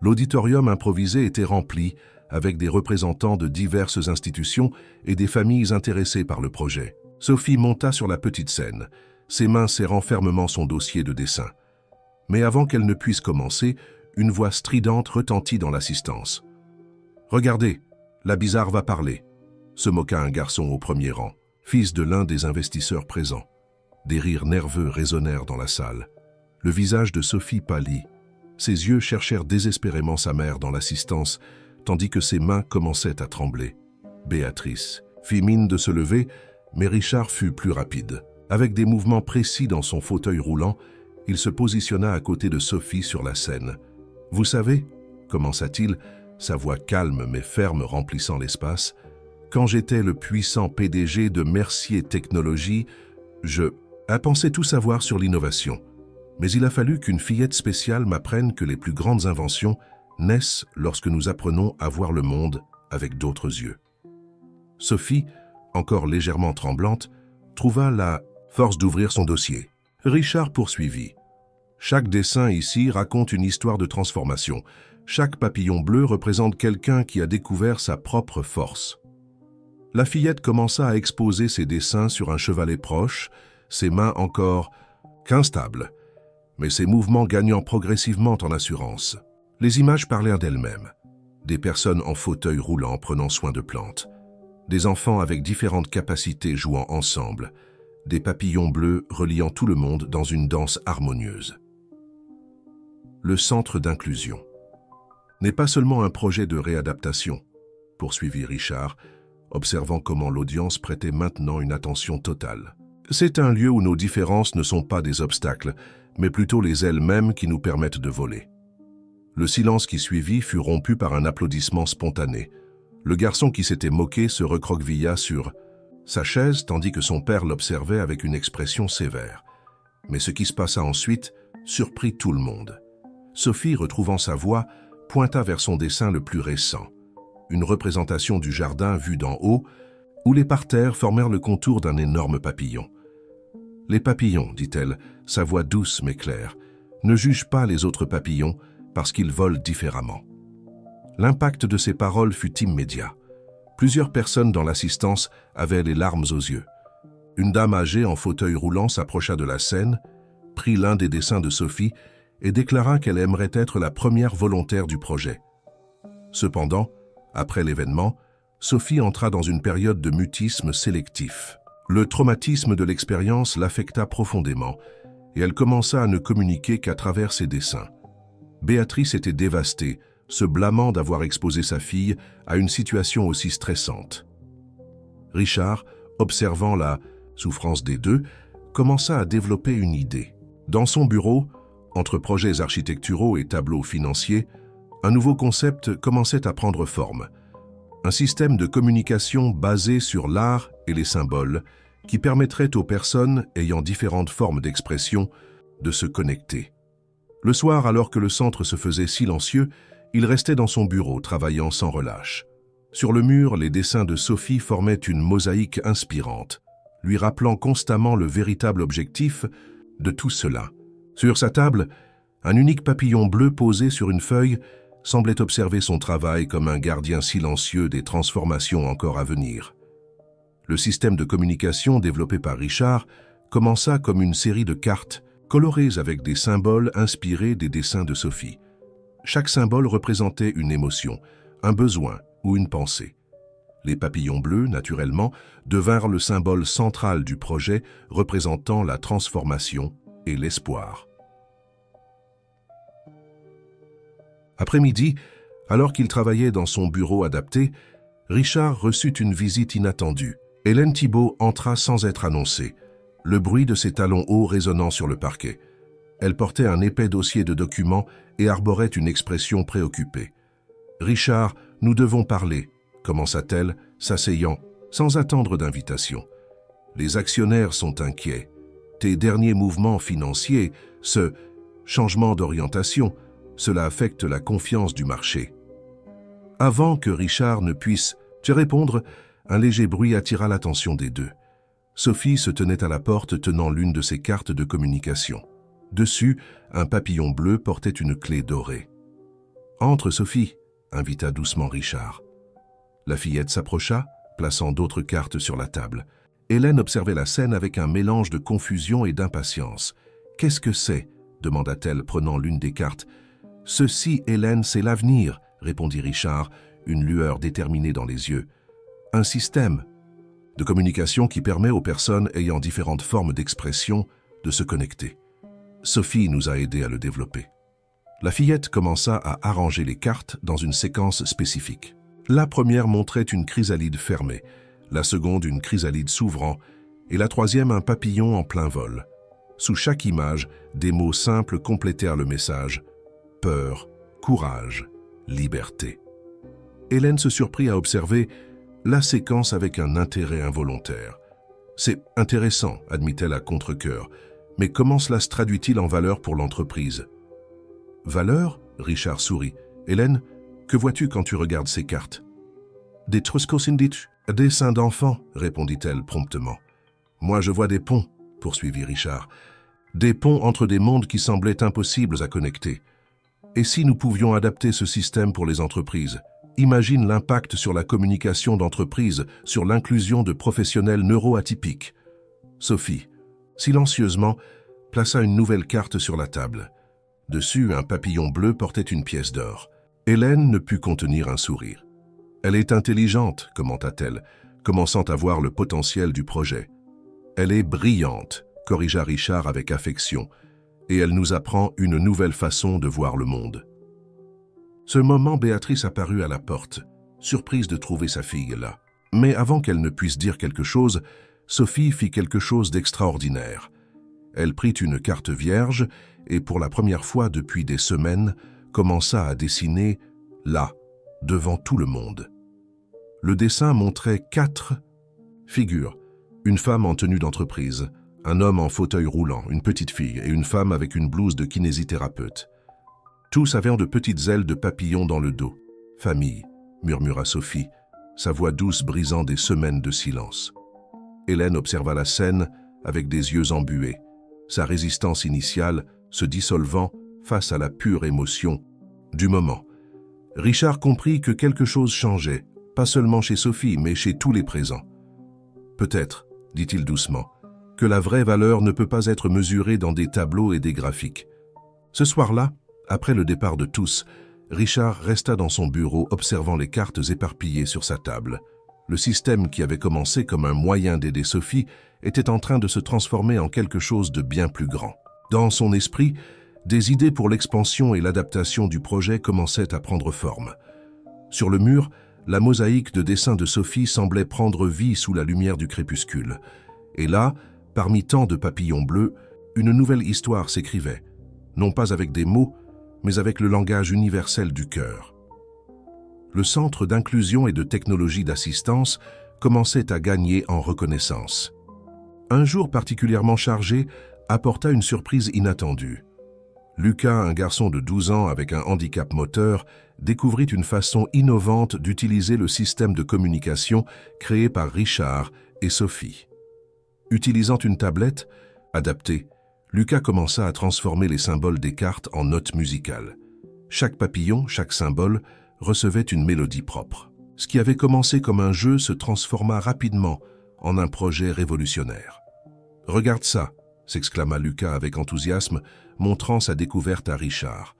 L'auditorium improvisé était rempli avec des représentants de diverses institutions et des familles intéressées par le projet. Sophie monta sur la petite scène, ses mains serrant fermement son dossier de dessin. Mais avant qu'elle ne puisse commencer, une voix stridente retentit dans l'assistance. « Regardez, la bizarre va parler », se moqua un garçon au premier rang, fils de l'un des investisseurs présents. Des rires nerveux résonnèrent dans la salle. Le visage de Sophie pâlit. Ses yeux cherchèrent désespérément sa mère dans l'assistance, tandis que ses mains commençaient à trembler. Béatrice fit mine de se lever, mais Richard fut plus rapide. Avec des mouvements précis dans son fauteuil roulant, il se positionna à côté de Sophie sur la scène. « Vous savez, » commença-t-il, sa voix calme mais ferme remplissant l'espace, « quand j'étais le puissant PDG de Mercier Technologies, je pensais tout savoir sur l'innovation. Mais il a fallu qu'une fillette spéciale m'apprenne que les plus grandes inventions naissent lorsque nous apprenons à voir le monde avec d'autres yeux. » Sophie, encore légèrement tremblante, trouva la force d'ouvrir son dossier. Richard poursuivit. « Chaque dessin ici raconte une histoire de transformation. Chaque papillon bleu représente quelqu'un qui a découvert sa propre force. » La fillette commença à exposer ses dessins sur un chevalet proche, ses mains encore qu'instables, mais ses mouvements gagnant progressivement en assurance. Les images parlèrent d'elles-mêmes. Des personnes en fauteuil roulant prenant soin de plantes, des enfants avec différentes capacités jouant ensemble, des papillons bleus reliant tout le monde dans une danse harmonieuse. Le centre d'inclusion n'est pas seulement un projet de réadaptation, poursuivit Richard, observant comment l'audience prêtait maintenant une attention totale. C'est un lieu où nos différences ne sont pas des obstacles, mais plutôt les ailes mêmes qui nous permettent de voler. Le silence qui suivit fut rompu par un applaudissement spontané. Le garçon qui s'était moqué se recroquevilla sur sa chaise tandis que son père l'observait avec une expression sévère. Mais ce qui se passa ensuite surprit tout le monde. Sophie, retrouvant sa voix, pointa vers son dessin le plus récent. Une représentation du jardin vue d'en haut, où les parterres formèrent le contour d'un énorme papillon. « Les papillons, dit-elle, sa voix douce mais claire, ne jugent pas les autres papillons parce qu'ils volent différemment. » L'impact de ces paroles fut immédiat. Plusieurs personnes dans l'assistance avaient les larmes aux yeux. Une dame âgée en fauteuil roulant s'approcha de la scène, prit l'un des dessins de Sophie et déclara qu'elle aimerait être la première volontaire du projet. Cependant, après l'événement, Sophie entra dans une période de mutisme sélectif. Le traumatisme de l'expérience l'affecta profondément et elle commença à ne communiquer qu'à travers ses dessins. Béatrice était dévastée, se blâmant d'avoir exposé sa fille à une situation aussi stressante. Richard, observant la souffrance des deux, commença à développer une idée. Dans son bureau, entre projets architecturaux et tableaux financiers, un nouveau concept commençait à prendre forme. Un système de communication basé sur l'art et les symboles qui permettrait aux personnes ayant différentes formes d'expression de se connecter. Le soir, alors que le centre se faisait silencieux, il restait dans son bureau, travaillant sans relâche. Sur le mur, les dessins de Sophie formaient une mosaïque inspirante, lui rappelant constamment le véritable objectif de tout cela. Sur sa table, un unique papillon bleu posé sur une feuille semblait observer son travail comme un gardien silencieux des transformations encore à venir. Le système de communication développé par Richard commença comme une série de cartes colorées avec des symboles inspirés des dessins de Sophie. Chaque symbole représentait une émotion, un besoin ou une pensée. Les papillons bleus, naturellement, devinrent le symbole central du projet représentant la transformation et l'espoir. Après-midi, alors qu'il travaillait dans son bureau adapté, Richard reçut une visite inattendue. Hélène Thibault entra sans être annoncée, le bruit de ses talons hauts résonnant sur le parquet. Elle portait un épais dossier de documents et arborait une expression préoccupée. « Richard, nous devons parler », commença-t-elle, s'asseyant, sans attendre d'invitation. « Les actionnaires sont inquiets. Tes derniers mouvements financiers, ce changement d'orientation, cela affecte la confiance du marché. » Avant que Richard ne puisse te répondre, un léger bruit attira l'attention des deux. Sophie se tenait à la porte tenant l'une de ses cartes de communication. Dessus, un papillon bleu portait une clé dorée. « Entre, Sophie », invita doucement Richard. La fillette s'approcha, plaçant d'autres cartes sur la table. Hélène observait la scène avec un mélange de confusion et d'impatience. « Qu'est-ce que c'est » demanda-t-elle, prenant l'une des cartes. « Ceci, Hélène, c'est l'avenir », répondit Richard, une lueur déterminée dans les yeux. « Un système de communication qui permet aux personnes ayant différentes formes d'expression de se connecter. Sophie nous a aidés à le développer. » La fillette commença à arranger les cartes dans une séquence spécifique. La première montrait une chrysalide fermée, la seconde une chrysalide s'ouvrant et la troisième un papillon en plein vol. Sous chaque image, des mots simples complétèrent le message « peur, courage, liberté ». Hélène se surprit à observer la séquence avec un intérêt involontaire. « C'est intéressant », admit-elle à contre-cœur, « mais comment cela se traduit-il en valeur pour l'entreprise ?»« Valeur ?» Richard sourit. « Hélène, que vois-tu quand tu regardes ces cartes ?»« Des truskosindich, dessins d'enfants, » répondit-elle promptement. « Moi, je vois des ponts, » poursuivit Richard. « Des ponts entre des mondes qui semblaient impossibles à connecter. Et si nous pouvions adapter ce système pour les entreprises ? Imagine l'impact sur la communication d'entreprise, sur l'inclusion de professionnels neuroatypiques. » Sophie, silencieusement, plaça une nouvelle carte sur la table. Dessus, un papillon bleu portait une pièce d'or. Hélène ne put contenir un sourire. « Elle est intelligente », commenta-t-elle, commençant à voir le potentiel du projet. « Elle est brillante », corrigea Richard avec affection, « et elle nous apprend une nouvelle façon de voir le monde. » Ce moment, Béatrice apparut à la porte, surprise de trouver sa fille là. Mais avant qu'elle ne puisse dire quelque chose, Sophie fit quelque chose d'extraordinaire. Elle prit une carte vierge et pour la première fois depuis des semaines, commença à dessiner là, devant tout le monde. Le dessin montrait 4 figures, une femme en tenue d'entreprise, un homme en fauteuil roulant, une petite fille et une femme avec une blouse de kinésithérapeute. Tous avaient de petites ailes de papillon dans le dos. « Famille », murmura Sophie, sa voix douce brisant des semaines de silence. Hélène observa la scène avec des yeux embués, sa résistance initiale se dissolvant face à la pure émotion du moment. Richard comprit que quelque chose changeait, pas seulement chez Sophie, mais chez tous les présents. « Peut-être, » dit-il doucement, « que la vraie valeur ne peut pas être mesurée dans des tableaux et des graphiques. » Ce soir-là, après le départ de tous, Richard resta dans son bureau observant les cartes éparpillées sur sa table. Le système qui avait commencé comme un moyen d'aider Sophie était en train de se transformer en quelque chose de bien plus grand. Dans son esprit, des idées pour l'expansion et l'adaptation du projet commençaient à prendre forme. Sur le mur, la mosaïque de dessins de Sophie semblait prendre vie sous la lumière du crépuscule. Et là, parmi tant de papillons bleus, une nouvelle histoire s'écrivait, non pas avec des mots, mais avec le langage universel du cœur. Le Centre d'inclusion et de technologie d'assistance commençait à gagner en reconnaissance. Un jour particulièrement chargé apporta une surprise inattendue. Lucas, un garçon de 12 ans avec un handicap moteur, découvrit une façon innovante d'utiliser le système de communication créé par Richard et Sophie. Utilisant une tablette adaptée, Lucas commença à transformer les symboles des cartes en notes musicales. Chaque papillon, chaque symbole, recevait une mélodie propre. Ce qui avait commencé comme un jeu se transforma rapidement en un projet révolutionnaire. « Regarde ça !» s'exclama Lucas avec enthousiasme, montrant sa découverte à Richard.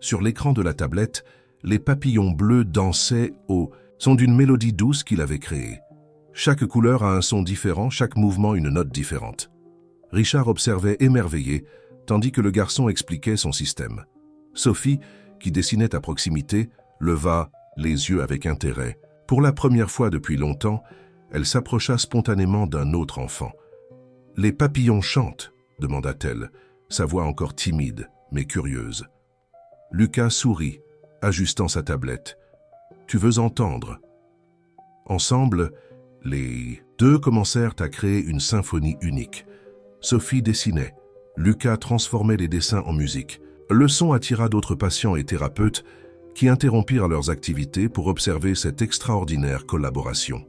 Sur l'écran de la tablette, les papillons bleus dansaient au sont d'une mélodie douce qu'il avait créée. Chaque couleur a un son différent, chaque mouvement une note différente. Richard observait émerveillé, tandis que le garçon expliquait son système. Sophie, qui dessinait à proximité, leva les yeux avec intérêt. Pour la première fois depuis longtemps, elle s'approcha spontanément d'un autre enfant. « Les papillons chantent ?» demanda-t-elle, sa voix encore timide, mais curieuse. Lucas sourit, ajustant sa tablette. « Tu veux entendre ?» Ensemble, les deux commencèrent à créer une symphonie unique. Sophie dessinait, Lucas transformait les dessins en musique. Le son attira d'autres patients et thérapeutes qui interrompirent leurs activités pour observer cette extraordinaire collaboration.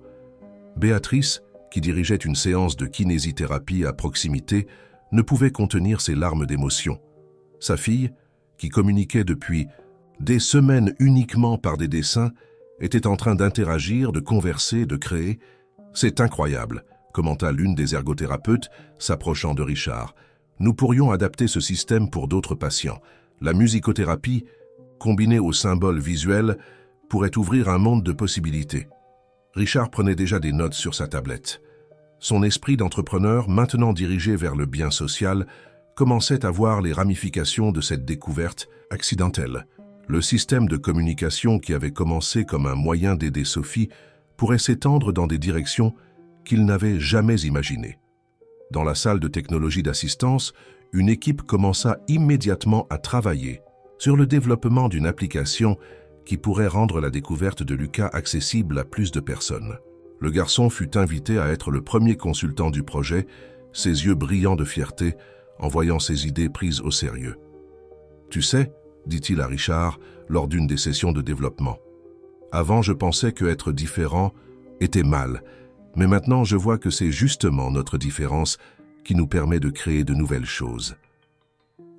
Béatrice, qui dirigeait une séance de kinésithérapie à proximité, ne pouvait contenir ses larmes d'émotion. Sa fille, qui communiquait depuis des semaines uniquement par des dessins, était en train d'interagir, de converser, de créer. « C'est incroyable », commenta l'une des ergothérapeutes, s'approchant de Richard. « Nous pourrions adapter ce système pour d'autres patients. La musicothérapie, combinée aux symboles visuels, pourrait ouvrir un monde de possibilités. » Richard prenait déjà des notes sur sa tablette. Son esprit d'entrepreneur, maintenant dirigé vers le bien social, commençait à voir les ramifications de cette découverte accidentelle. Le système de communication qui avait commencé comme un moyen d'aider Sophie pourrait s'étendre dans des directions qu'il n'avait jamais imaginées. Dans la salle de technologie d'assistance, une équipe commença immédiatement à travailler sur le développement d'une application qui pourrait rendre la découverte de Lucas accessible à plus de personnes. Le garçon fut invité à être le premier consultant du projet, ses yeux brillants de fierté en voyant ses idées prises au sérieux. « Tu sais, » dit-il à Richard lors d'une des sessions de développement, « avant je pensais que être différent était mal, mais maintenant je vois que c'est justement notre différence qui nous permet de créer de nouvelles choses. »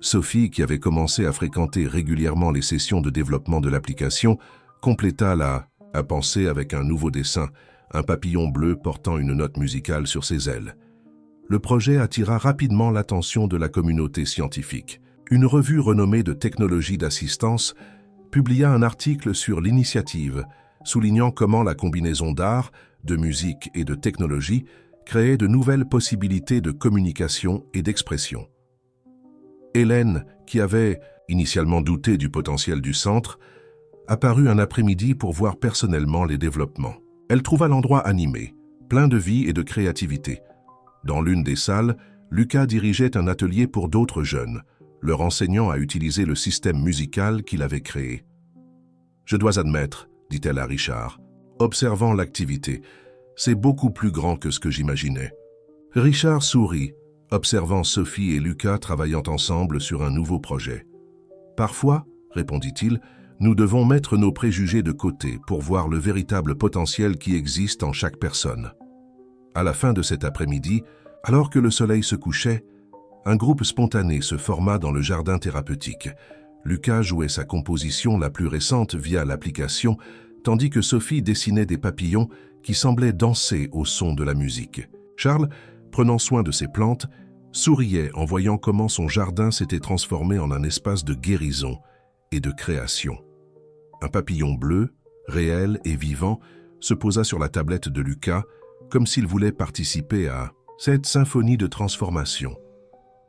Sophie, qui avait commencé à fréquenter régulièrement les sessions de développement de l'application, compléta la pensée avec un nouveau dessin, un papillon bleu portant une note musicale sur ses ailes. Le projet attira rapidement l'attention de la communauté scientifique. Une revue renommée de technologie d'assistance publia un article sur l'initiative, soulignant comment la combinaison d'art, de musique et de technologie créait de nouvelles possibilités de communication et d'expression. Hélène, qui avait initialement douté du potentiel du centre, apparut un après-midi pour voir personnellement les développements. Elle trouva l'endroit animé, plein de vie et de créativité. Dans l'une des salles, Lucas dirigeait un atelier pour d'autres jeunes, leur enseignant à utiliser le système musical qu'il avait créé. « Je dois admettre, » dit-elle à Richard, observant l'activité, « c'est beaucoup plus grand que ce que j'imaginais. » Richard sourit, observant Sophie et Lucas travaillant ensemble sur un nouveau projet. « Parfois, » répondit-il, « nous devons mettre nos préjugés de côté pour voir le véritable potentiel qui existe en chaque personne. » À la fin de cet après-midi, alors que le soleil se couchait, un groupe spontané se forma dans le jardin thérapeutique. Lucas jouait sa composition la plus récente via l'application, tandis que Sophie dessinait des papillons qui semblaient danser au son de la musique. Charles, prenant soin de ses plantes, souriait en voyant comment son jardin s'était transformé en un espace de guérison et de création. Un papillon bleu, réel et vivant, se posa sur la tablette de Lucas, comme s'il voulait participer à cette symphonie de transformation.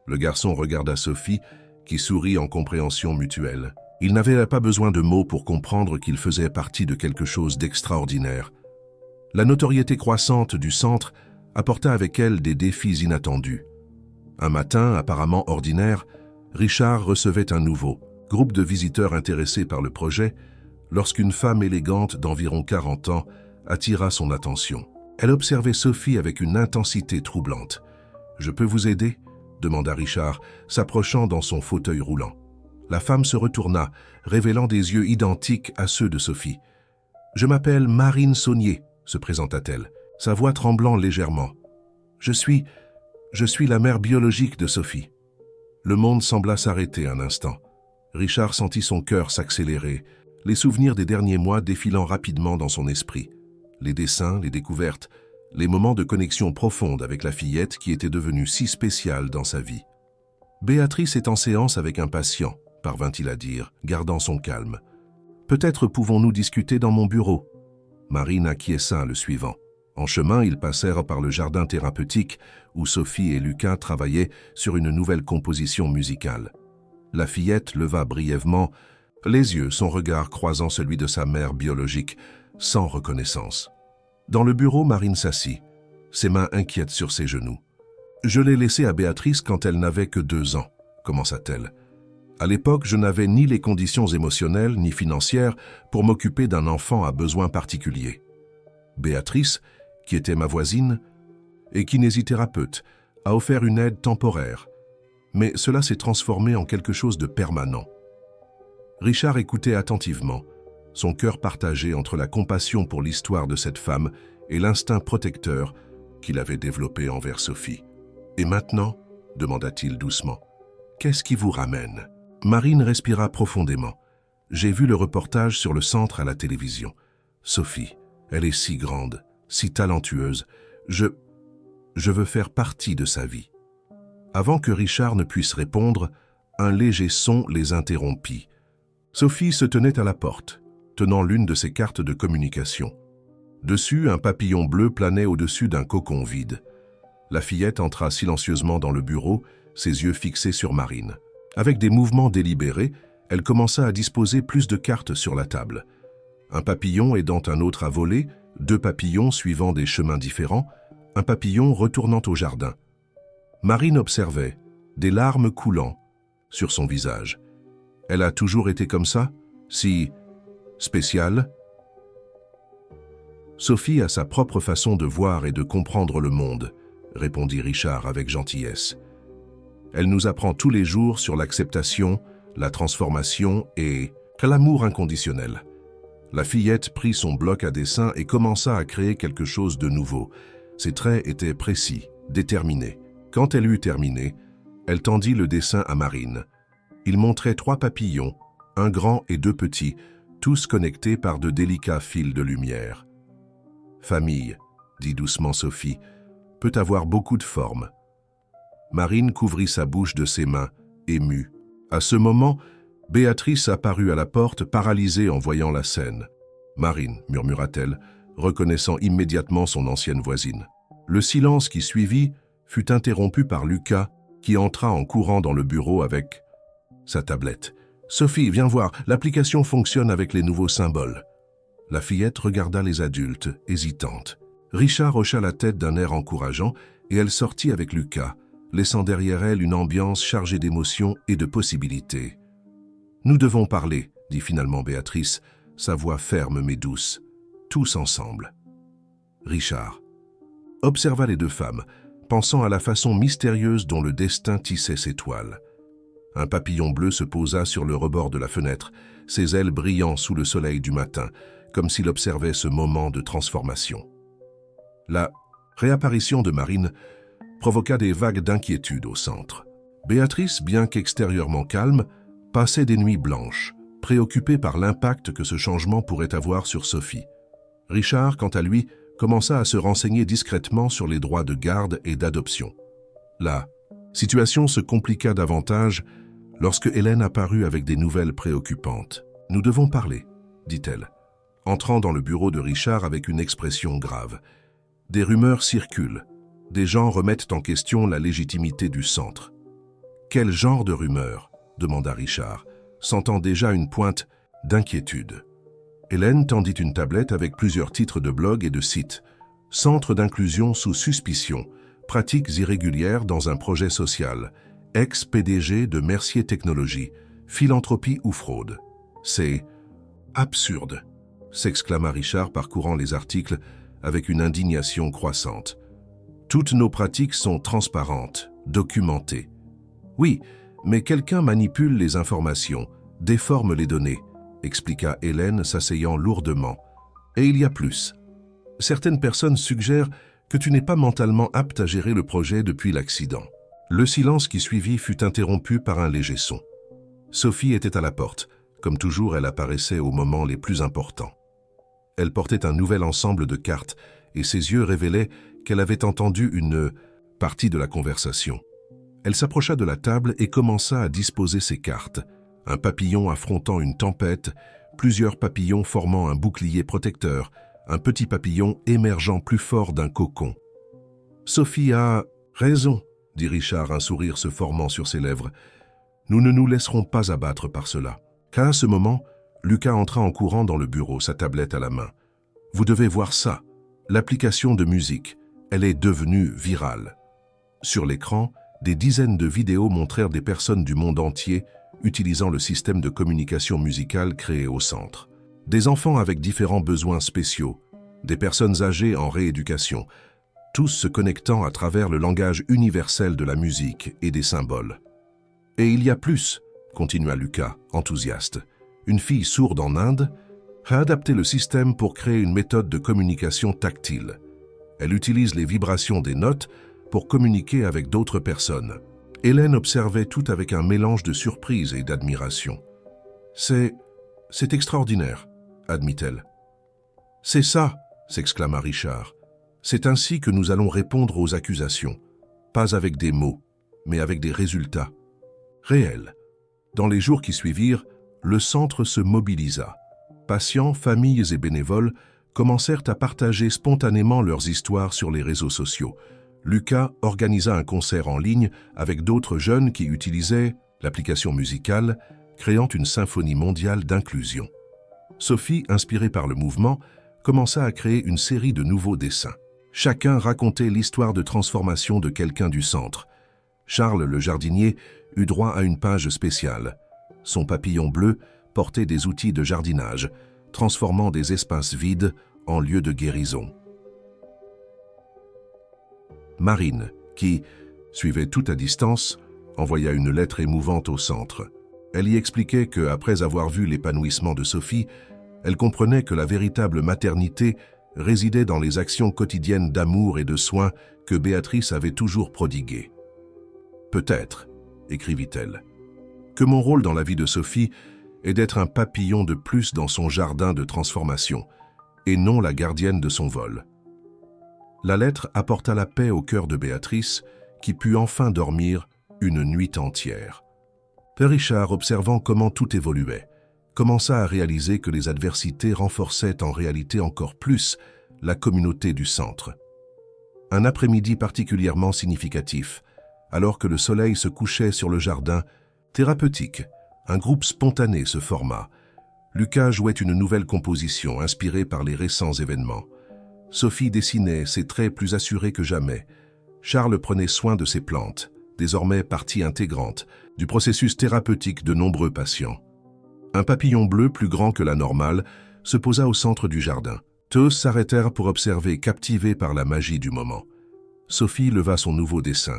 Le garçon regarda Sophie, qui sourit en compréhension mutuelle. Il n'avait pas besoin de mots pour comprendre qu'il faisait partie de quelque chose d'extraordinaire. La notoriété croissante du centre apporta avec elle des défis inattendus. Un matin, apparemment ordinaire, Richard recevait un nouveau groupe de visiteurs intéressés par le projet lorsqu'une femme élégante d'environ 40 ans attira son attention. Elle observait Sophie avec une intensité troublante. « Je peux vous aider ?» demanda Richard, s'approchant dans son fauteuil roulant. La femme se retourna, révélant des yeux identiques à ceux de Sophie. « Je m'appelle Marine Saunier », se présenta-t-elle, sa voix tremblant légèrement. « Je suis la mère biologique de Sophie. » Le monde sembla s'arrêter un instant. Richard sentit son cœur s'accélérer, les souvenirs des derniers mois défilant rapidement dans son esprit. Les dessins, les découvertes, les moments de connexion profonde avec la fillette qui était devenue si spéciale dans sa vie. « Béatrice est en séance avec un patient », parvint-il à dire, gardant son calme. « Peut-être pouvons-nous discuter dans mon bureau. » Marine acquiesça le suivant. En chemin, ils passèrent par le jardin thérapeutique où Sophie et Lucas travaillaient sur une nouvelle composition musicale. La fillette leva brièvement les yeux, son regard croisant celui de sa mère biologique, sans reconnaissance. Dans le bureau, Marine s'assit, ses mains inquiètes sur ses genoux. « Je l'ai laissée à Béatrice quand elle n'avait que 2 ans, commença-t-elle. À l'époque, je n'avais ni les conditions émotionnelles ni financières pour m'occuper d'un enfant à besoins particuliers. Béatrice, qui était ma voisine et kinésithérapeute, a offert une aide temporaire, mais cela s'est transformé en quelque chose de permanent. » Richard écoutait attentivement, son cœur partagé entre la compassion pour l'histoire de cette femme et l'instinct protecteur qu'il avait développé envers Sophie. « Et maintenant ?» demanda-t-il doucement. « Qu'est-ce qui vous ramène ?» Marine respira profondément. « J'ai vu le reportage sur le centre à la télévision. Sophie, elle est si grande, si talentueuse. Je veux faire partie de sa vie. » Avant que Richard ne puisse répondre, un léger son les interrompit. Sophie se tenait à la porte, tenant l'une de ses cartes de communication. Dessus, un papillon bleu planait au-dessus d'un cocon vide. La fillette entra silencieusement dans le bureau, ses yeux fixés sur Marine. Avec des mouvements délibérés, elle commença à disposer plus de cartes sur la table. Un papillon aidant un autre à voler, 2 papillons suivant des chemins différents, un papillon retournant au jardin. Marine observait, des larmes coulant sur son visage. Elle a toujours été comme ça, si spéciale. Sophie a sa propre façon de voir et de comprendre le monde, répondit Richard avec gentillesse. Elle nous apprend tous les jours sur l'acceptation, la transformation et l'amour inconditionnel. La fillette prit son bloc à dessin et commença à créer quelque chose de nouveau. Ses traits étaient précis, déterminés. Quand elle eut terminé, elle tendit le dessin à Marine. Il montrait 3 papillons, un grand et 2 petits, tous connectés par de délicats fils de lumière. « Famille », dit doucement Sophie, « peut avoir beaucoup de formes. » Marine couvrit sa bouche de ses mains, émue. À ce moment, Béatrice apparut à la porte, paralysée en voyant la scène. « Marine », murmura-t-elle, reconnaissant immédiatement son ancienne voisine. Le silence qui suivit fut interrompu par Lucas, qui entra en courant dans le bureau avec sa tablette. « Sophie, viens voir, l'application fonctionne avec les nouveaux symboles. » La fillette regarda les adultes, hésitante. Richard hocha la tête d'un air encourageant et elle sortit avec Lucas, laissant derrière elle une ambiance chargée d'émotions et de possibilités. « Nous devons parler, » dit finalement Béatrice, sa voix ferme mais douce. « Tous ensemble. » Richard observa les 2 femmes, pensant à la façon mystérieuse dont le destin tissait ses toiles. Un papillon bleu se posa sur le rebord de la fenêtre, ses ailes brillant sous le soleil du matin, comme s'il observait ce moment de transformation. La réapparition de Marine provoqua des vagues d'inquiétude au centre. Béatrice, bien qu'extérieurement calme, passait des nuits blanches, préoccupée par l'impact que ce changement pourrait avoir sur Sophie. Richard, quant à lui, commença à se renseigner discrètement sur les droits de garde et d'adoption. La situation se compliqua davantage lorsque Hélène apparut avec des nouvelles préoccupantes. « Nous devons parler », dit-elle, entrant dans le bureau de Richard avec une expression grave. « Des rumeurs circulent. Des gens remettent en question la légitimité du centre. » « Quel genre de rumeurs ?» demanda Richard, sentant déjà une pointe d'inquiétude. Hélène tendit une tablette avec plusieurs titres de blogs et de sites. « Centre d'inclusion sous suspicion. Pratiques irrégulières dans un projet social. Ex-PDG de Mercier Technologies. Philanthropie ou fraude. » « C'est absurde !» s'exclama Richard parcourant les articles avec une indignation croissante. « Toutes nos pratiques sont transparentes, documentées. » « Oui, mais quelqu'un manipule les informations, déforme les données, » expliqua Hélène s'asseyant lourdement. « Et il y a plus. Certaines personnes suggèrent que tu n'es pas mentalement apte à gérer le projet depuis l'accident. » Le silence qui suivit fut interrompu par un léger son. Sophie était à la porte. Comme toujours, elle apparaissait aux moments les plus importants. Elle portait un nouvel ensemble de cartes et ses yeux révélaient qu'elle avait entendu une partie de la conversation. Elle s'approcha de la table et commença à disposer ses cartes. Un papillon affrontant une tempête, plusieurs papillons formant un bouclier protecteur, un petit papillon émergeant plus fort d'un cocon. « Sophie a raison, » dit Richard, un sourire se formant sur ses lèvres. « Nous ne nous laisserons pas abattre par cela. » Qu'à ce moment, Lucas entra en courant dans le bureau, sa tablette à la main. « Vous devez voir ça, l'application de musique. Elle est devenue virale. » Sur l'écran, des dizaines de vidéos montrèrent des personnes du monde entier utilisant le système de communication musicale créé au centre. Des enfants avec différents besoins spéciaux, des personnes âgées en rééducation, tous se connectant à travers le langage universel de la musique et des symboles. « Et il y a plus », continua Lucas, enthousiaste. « Une fille sourde en Inde a adapté le système pour créer une méthode de communication tactile. Elle utilise les vibrations des notes pour communiquer avec d'autres personnes. » Hélène observait tout avec un mélange de surprise et d'admiration. « C'est extraordinaire, » admit-elle. « C'est ça !» s'exclama Richard. « C'est ainsi que nous allons répondre aux accusations, pas avec des mots, mais avec des résultats réels. » Dans les jours qui suivirent, le centre se mobilisa. Patients, familles et bénévoles commencèrent à partager spontanément leurs histoires sur les réseaux sociaux. Lucas organisa un concert en ligne avec d'autres jeunes qui utilisaient l'application musicale, créant une symphonie mondiale d'inclusion. Sophie, inspirée par le mouvement, commença à créer une série de nouveaux dessins. Chacun racontait l'histoire de transformation de quelqu'un du centre. Charles, le jardinier, eut droit à une page spéciale. Son papillon bleu portait des outils de jardinage, transformant des espaces vides en lieux de guérison. Marine, qui suivait tout à distance, envoya une lettre émouvante au centre. Elle y expliquait que, après avoir vu l'épanouissement de Sophie, elle comprenait que la véritable maternité résidait dans les actions quotidiennes d'amour et de soins que Béatrice avait toujours prodiguées. « Peut-être, » écrivit-elle, « que mon rôle dans la vie de Sophie est d'être un papillon de plus dans son jardin de transformation, et non la gardienne de son vol. » La lettre apporta la paix au cœur de Béatrice, qui put enfin dormir une nuit entière. Père Richard, observant comment tout évoluait, commença à réaliser que les adversités renforçaient en réalité encore plus la communauté du centre. Un après-midi particulièrement significatif, alors que le soleil se couchait sur le jardin thérapeutique, un groupe spontané se forma. Lucas jouait une nouvelle composition inspirée par les récents événements. Sophie dessinait, ses traits plus assurés que jamais. Charles prenait soin de ses plantes, désormais partie intégrante du processus thérapeutique de nombreux patients. Un papillon bleu plus grand que la normale se posa au centre du jardin. Tous s'arrêtèrent pour observer, captivés par la magie du moment. Sophie leva son nouveau dessin.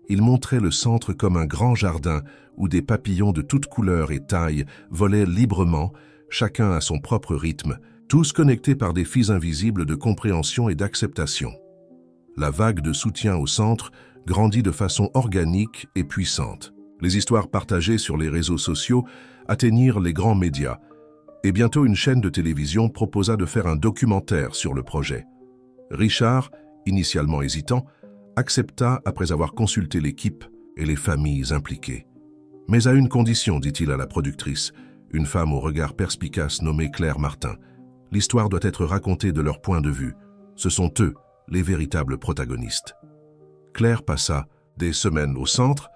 Il montrait le centre comme un grand jardin où des papillons de toutes couleurs et tailles volaient librement, chacun à son propre rythme, tous connectés par des fils invisibles de compréhension et d'acceptation. La vague de soutien au centre grandit de façon organique et puissante. Les histoires partagées sur les réseaux sociaux atteignirent les grands médias, et bientôt une chaîne de télévision proposa de faire un documentaire sur le projet. Richard, initialement hésitant, accepta après avoir consulté l'équipe et les familles impliquées. « Mais à une condition, dit-il à la productrice, une femme au regard perspicace nommée Claire Martin. L'histoire doit être racontée de leur point de vue. Ce sont eux, les véritables protagonistes. » Claire passa des semaines au centre,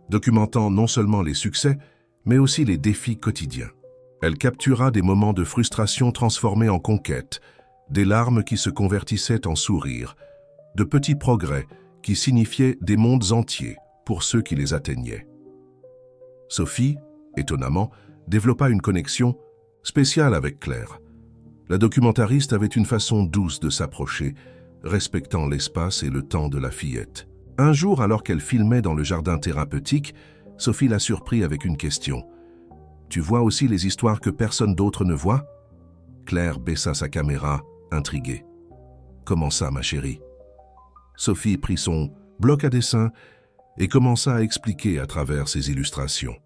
documentant non seulement les succès, mais aussi les défis quotidiens. Elle captura des moments de frustration transformés en conquêtes, des larmes qui se convertissaient en sourires, de petits progrès qui signifiaient des mondes entiers pour ceux qui les atteignaient. Sophie, étonnamment, développa une connexion spéciale avec Claire. La documentariste avait une façon douce de s'approcher, respectant l'espace et le temps de la fillette. Un jour, alors qu'elle filmait dans le jardin thérapeutique, Sophie la surprit avec une question. « Tu vois aussi les histoires que personne d'autre ne voit ?» Claire baissa sa caméra, intriguée. « Comment ça, ma chérie ?» Sophie prit son bloc à dessin et commença à expliquer à travers ses illustrations.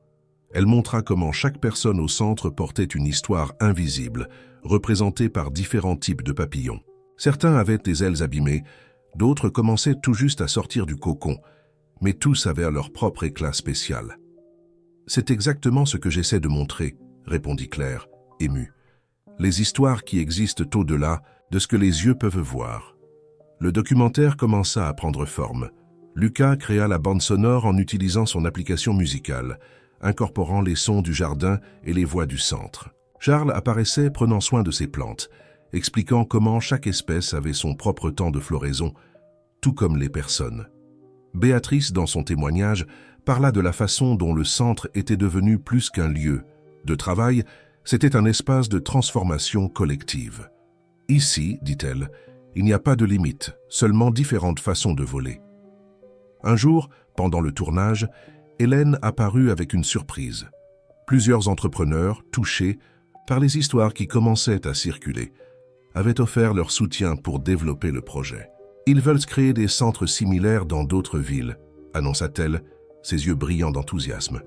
Elle montra comment chaque personne au centre portait une histoire invisible, représentée par différents types de papillons. Certains avaient des ailes abîmées, d'autres commençaient tout juste à sortir du cocon, mais tous avaient leur propre éclat spécial. « C'est exactement ce que j'essaie de montrer, » répondit Claire, émue. « Les histoires qui existent au-delà de ce que les yeux peuvent voir. Le documentaire commença à prendre forme. Lucas créa la bande sonore en utilisant son application musicale, incorporant les sons du jardin et les voix du centre. Charles apparaissait prenant soin de ses plantes, expliquant comment chaque espèce avait son propre temps de floraison, tout comme les personnes. Béatrice, dans son témoignage, parla de la façon dont le centre était devenu plus qu'un lieu de travail, c'était un espace de transformation collective. Ici, dit-elle, il n'y a pas de limite, seulement différentes façons de voler. Un jour, pendant le tournage, Hélène apparut avec une surprise. Plusieurs entrepreneurs, touchés par les histoires qui commençaient à circuler, avaient offert leur soutien pour développer le projet. Ils veulent créer des centres similaires dans d'autres villes, annonça-t-elle, ses yeux brillants d'enthousiasme.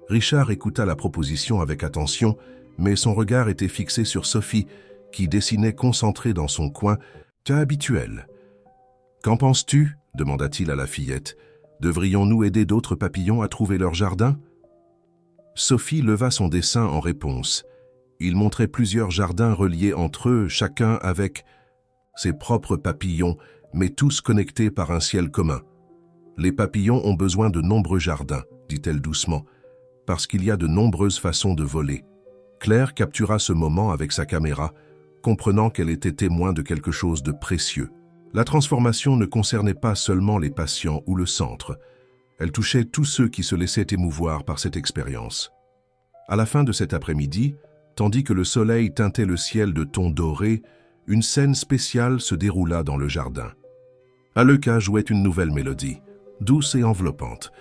Richard écouta la proposition avec attention, mais son regard était fixé sur Sophie, qui dessinait concentrée dans son coin, cas habituel. « Qu'en penses-tu » demanda-t-il à la fillette. « Devrions-nous aider d'autres papillons à trouver leur jardin ?» Sophie leva son dessin en réponse. Il montrait plusieurs jardins reliés entre eux, chacun avec ses propres papillons, mais tous connectés par un ciel commun. « Les papillons ont besoin de nombreux jardins, » dit-elle doucement, « parce qu'il y a de nombreuses façons de voler. » Claire captura ce moment avec sa caméra, comprenant qu'elle était témoin de quelque chose de précieux. La transformation ne concernait pas seulement les patients ou le centre. Elle touchait tous ceux qui se laissaient émouvoir par cette expérience. À la fin de cet après-midi, tandis que le soleil teintait le ciel de tons dorés, une scène spéciale se déroula dans le jardin. Aleuka jouait une nouvelle mélodie, douce et enveloppante.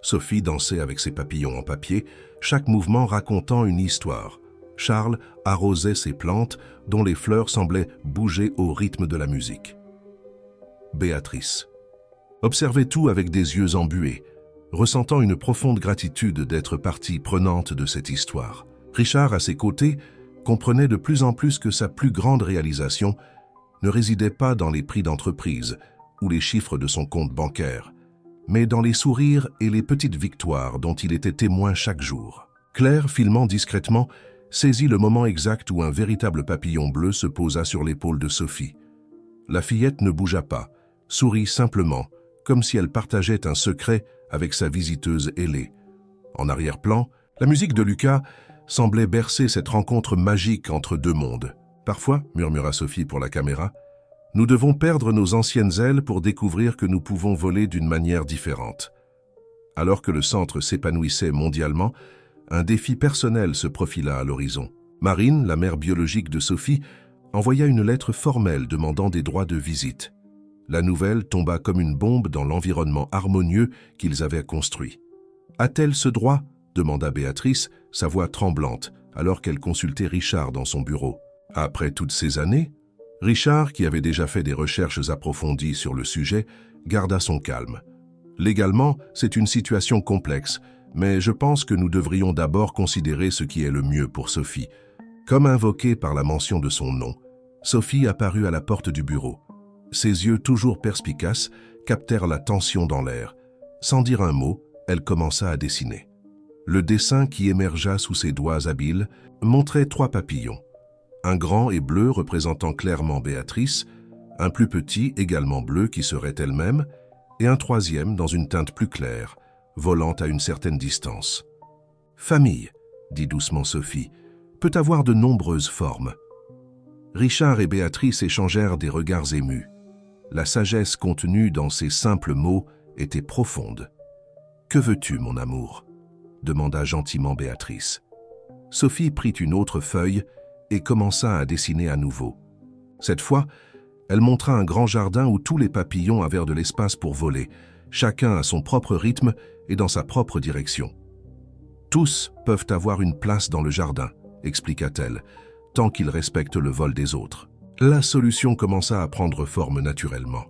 Sophie dansait avec ses papillons en papier, chaque mouvement racontant une histoire. Charles arrosait ses plantes, dont les fleurs semblaient bouger au rythme de la musique. Béatrice observait tout avec des yeux embués, ressentant une profonde gratitude d'être partie prenante de cette histoire. Richard, à ses côtés, comprenait de plus en plus que sa plus grande réalisation ne résidait pas dans les prix d'entreprise ou les chiffres de son compte bancaire, mais dans les sourires et les petites victoires dont il était témoin chaque jour. Claire, filmant discrètement, saisit le moment exact où un véritable papillon bleu se posa sur l'épaule de Sophie. La fillette ne bougea pas, sourit simplement, comme si elle partageait un secret avec sa visiteuse ailée. En arrière-plan, la musique de Lucas semblait bercer cette rencontre magique entre deux mondes. « Parfois, » murmura Sophie pour la caméra, « nous devons perdre nos anciennes ailes pour découvrir que nous pouvons voler d'une manière différente. » Alors que le centre s'épanouissait mondialement, un défi personnel se profila à l'horizon. Marine, la mère biologique de Sophie, envoya une lettre formelle demandant des droits de visite. La nouvelle tomba comme une bombe dans l'environnement harmonieux qu'ils avaient construit. « A-t-elle ce droit ?» demanda Béatrice, sa voix tremblante, alors qu'elle consultait Richard dans son bureau. Après toutes ces années, Richard, qui avait déjà fait des recherches approfondies sur le sujet, garda son calme. « Légalement, c'est une situation complexe, mais je pense que nous devrions d'abord considérer ce qui est le mieux pour Sophie. » Comme invoquée par la mention de son nom, Sophie apparut à la porte du bureau. Ses yeux toujours perspicaces captèrent la tension dans l'air. Sans dire un mot, elle commença à dessiner. Le dessin qui émergea sous ses doigts habiles montrait 3 papillons. Un grand et bleu représentant clairement Béatrice, un plus petit également bleu qui serait elle-même, et un troisième dans une teinte plus claire, volant à une certaine distance. « Famille », dit doucement Sophie, « peut avoir de nombreuses formes. » Richard et Béatrice échangèrent des regards émus. La sagesse contenue dans ces simples mots était profonde. « Que veux-tu, mon amour ?» demanda gentiment Béatrice. Sophie prit une autre feuille et commença à dessiner à nouveau. Cette fois, elle montra un grand jardin où tous les papillons avaient de l'espace pour voler, chacun à son propre rythme et dans sa propre direction. « Tous peuvent avoir une place dans le jardin, » expliqua-t-elle, « tant qu'ils respectent le vol des autres. » La solution commença à prendre forme naturellement.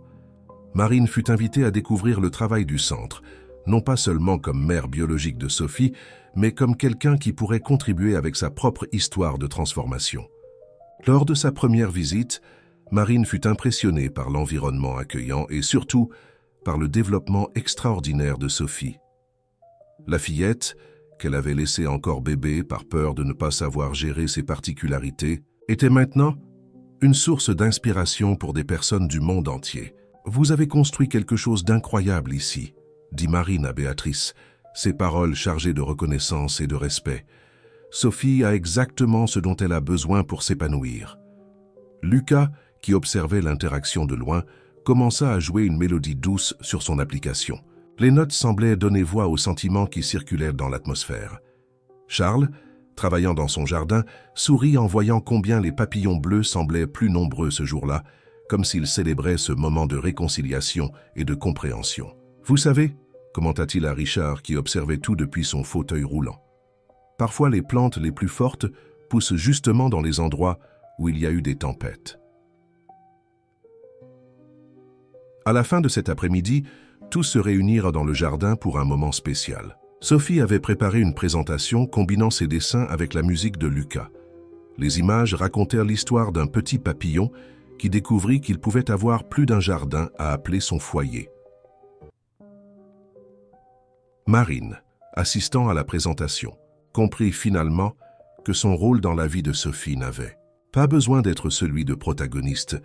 Marine fut invitée à découvrir le travail du centre, non pas seulement comme mère biologique de Sophie, mais comme quelqu'un qui pourrait contribuer avec sa propre histoire de transformation. Lors de sa première visite, Marine fut impressionnée par l'environnement accueillant et surtout par le développement extraordinaire de Sophie. La fillette, qu'elle avait laissée encore bébé par peur de ne pas savoir gérer ses particularités, était maintenant une source d'inspiration pour des personnes du monde entier. Vous avez construit quelque chose d'incroyable ici, dit Marine à Béatrice, ses paroles chargées de reconnaissance et de respect. Sophie a exactement ce dont elle a besoin pour s'épanouir. Lucas, qui observait l'interaction de loin, commença à jouer une mélodie douce sur son application. Les notes semblaient donner voix aux sentiments qui circulaient dans l'atmosphère. Charles, travaillant dans son jardin, sourit en voyant combien les papillons bleus semblaient plus nombreux ce jour-là, comme s'ils célébraient ce moment de réconciliation et de compréhension. « Vous savez » commenta-t-il à Richard qui observait tout depuis son fauteuil roulant. « Parfois les plantes les plus fortes poussent justement dans les endroits où il y a eu des tempêtes. » À la fin de cet après-midi, tous se réunirent dans le jardin pour un moment spécial. Sophie avait préparé une présentation combinant ses dessins avec la musique de Lucas. Les images racontèrent l'histoire d'un petit papillon qui découvrit qu'il pouvait avoir plus d'un jardin à appeler son foyer. Marine, assistant à la présentation, comprit finalement que son rôle dans la vie de Sophie n'avait pas besoin d'être celui de protagoniste,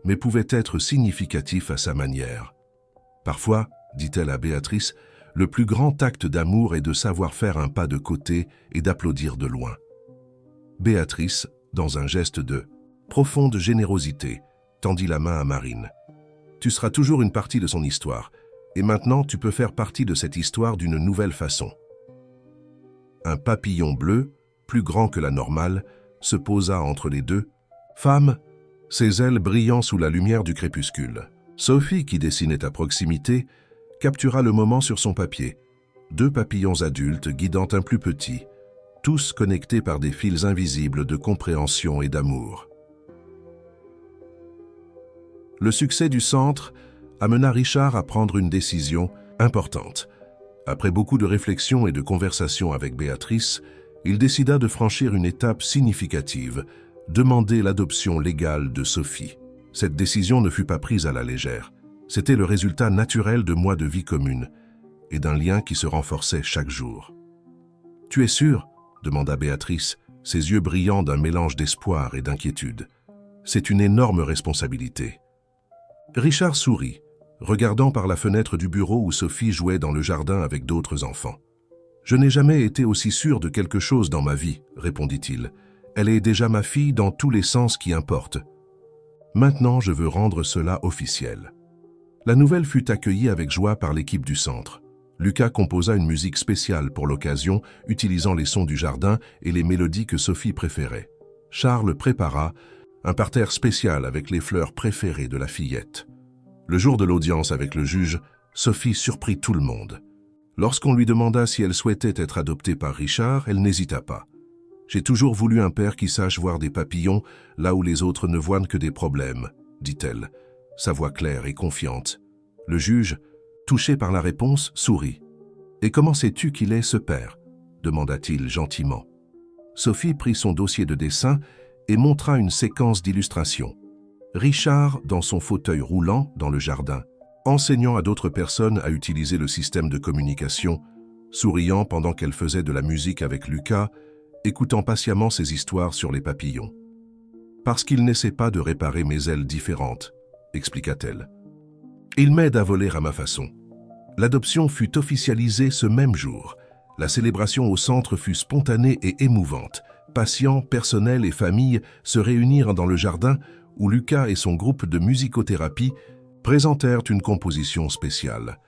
mais pouvait être significatif à sa manière. Parfois, dit-elle à Béatrice, le plus grand acte d'amour est de savoir faire un pas de côté et d'applaudir de loin. Béatrice, dans un geste de profonde générosité, tendit la main à Marine. Tu seras toujours une partie de son histoire, et maintenant tu peux faire partie de cette histoire d'une nouvelle façon. Un papillon bleu, plus grand que la normale, se posa entre les deux femmes, ses ailes brillant sous la lumière du crépuscule. Sophie, qui dessinait à proximité, captura le moment sur son papier. 2 papillons adultes guidant un plus petit, tous connectés par des fils invisibles de compréhension et d'amour. Le succès du centre amena Richard à prendre une décision importante. Après beaucoup de réflexions et de conversations avec Béatrice, il décida de franchir une étape significative, demander l'adoption légale de Sophie. Cette décision ne fut pas prise à la légère. C'était le résultat naturel de mois de vie commune et d'un lien qui se renforçait chaque jour. « Tu es sûr ?» demanda Béatrice, ses yeux brillants d'un mélange d'espoir et d'inquiétude. « C'est une énorme responsabilité. » Richard sourit, regardant par la fenêtre du bureau où Sophie jouait dans le jardin avec d'autres enfants. « Je n'ai jamais été aussi sûr de quelque chose dans ma vie, » répondit-il. « Elle est déjà ma fille dans tous les sens qui importent. Maintenant, je veux rendre cela officiel. » La nouvelle fut accueillie avec joie par l'équipe du centre. Lucas composa une musique spéciale pour l'occasion, utilisant les sons du jardin et les mélodies que Sophie préférait. Charles prépara un parterre spécial avec les fleurs préférées de la fillette. Le jour de l'audience avec le juge, Sophie surprit tout le monde. Lorsqu'on lui demanda si elle souhaitait être adoptée par Richard, elle n'hésita pas. « J'ai toujours voulu un père qui sache voir des papillons là où les autres ne voient que des problèmes, » dit-elle, sa voix claire et confiante. Le juge, touché par la réponse, sourit. « Et comment sais-tu qu'il est ce père ?» demanda-t-il gentiment. Sophie prit son dossier de dessin et montra une séquence d'illustrations. Richard, dans son fauteuil roulant dans le jardin, enseignant à d'autres personnes à utiliser le système de communication, souriant pendant qu'elle faisait de la musique avec Lucas, écoutant patiemment ses histoires sur les papillons. « Parce qu'il n'essaie pas de réparer mes ailes différentes, » expliqua-t-elle. « Il m'aide à voler à ma façon. » L'adoption fut officialisée ce même jour. La célébration au centre fut spontanée et émouvante. Patients, personnel et famille se réunirent dans le jardin où Lucas et son groupe de musicothérapie présentèrent une composition spéciale.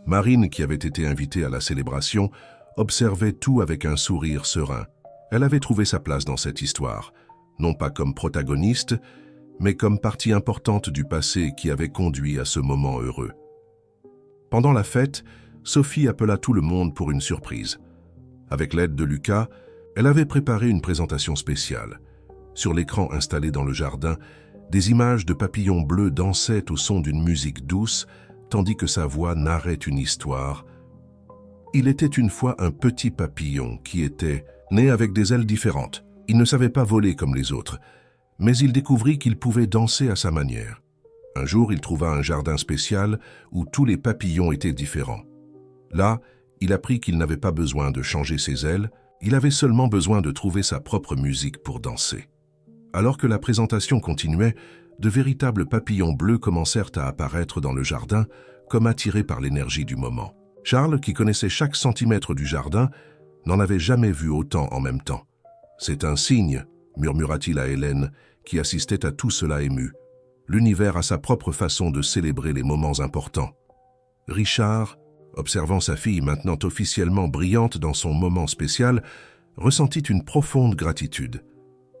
Marine, qui avait été invitée à la célébration, observait tout avec un sourire serein. Elle avait trouvé sa place dans cette histoire, non pas comme protagoniste, mais comme partie importante du passé qui avait conduit à ce moment heureux. Pendant la fête, Sophie appela tout le monde pour une surprise. Avec l'aide de Lucas, elle avait préparé une présentation spéciale. Sur l'écran installé dans le jardin, des images de papillons bleus dansaient au son d'une musique douce, tandis que sa voix narrait une histoire. Il était une fois un petit papillon qui était né avec des ailes différentes. Il ne savait pas voler comme les autres, mais il découvrit qu'il pouvait danser à sa manière. Un jour, il trouva un jardin spécial où tous les papillons étaient différents. Là, il apprit qu'il n'avait pas besoin de changer ses ailes, il avait seulement besoin de trouver sa propre musique pour danser. Alors que la présentation continuait, de véritables papillons bleus commencèrent à apparaître dans le jardin, comme attirés par l'énergie du moment. Charles, qui connaissait chaque centimètre du jardin, n'en avait jamais vu autant en même temps. « C'est un signe », murmura-t-il à Hélène, qui assistait à tout cela émue. L'univers a sa propre façon de célébrer les moments importants. Richard, observant sa fille maintenant officiellement brillante dans son moment spécial, ressentit une profonde gratitude.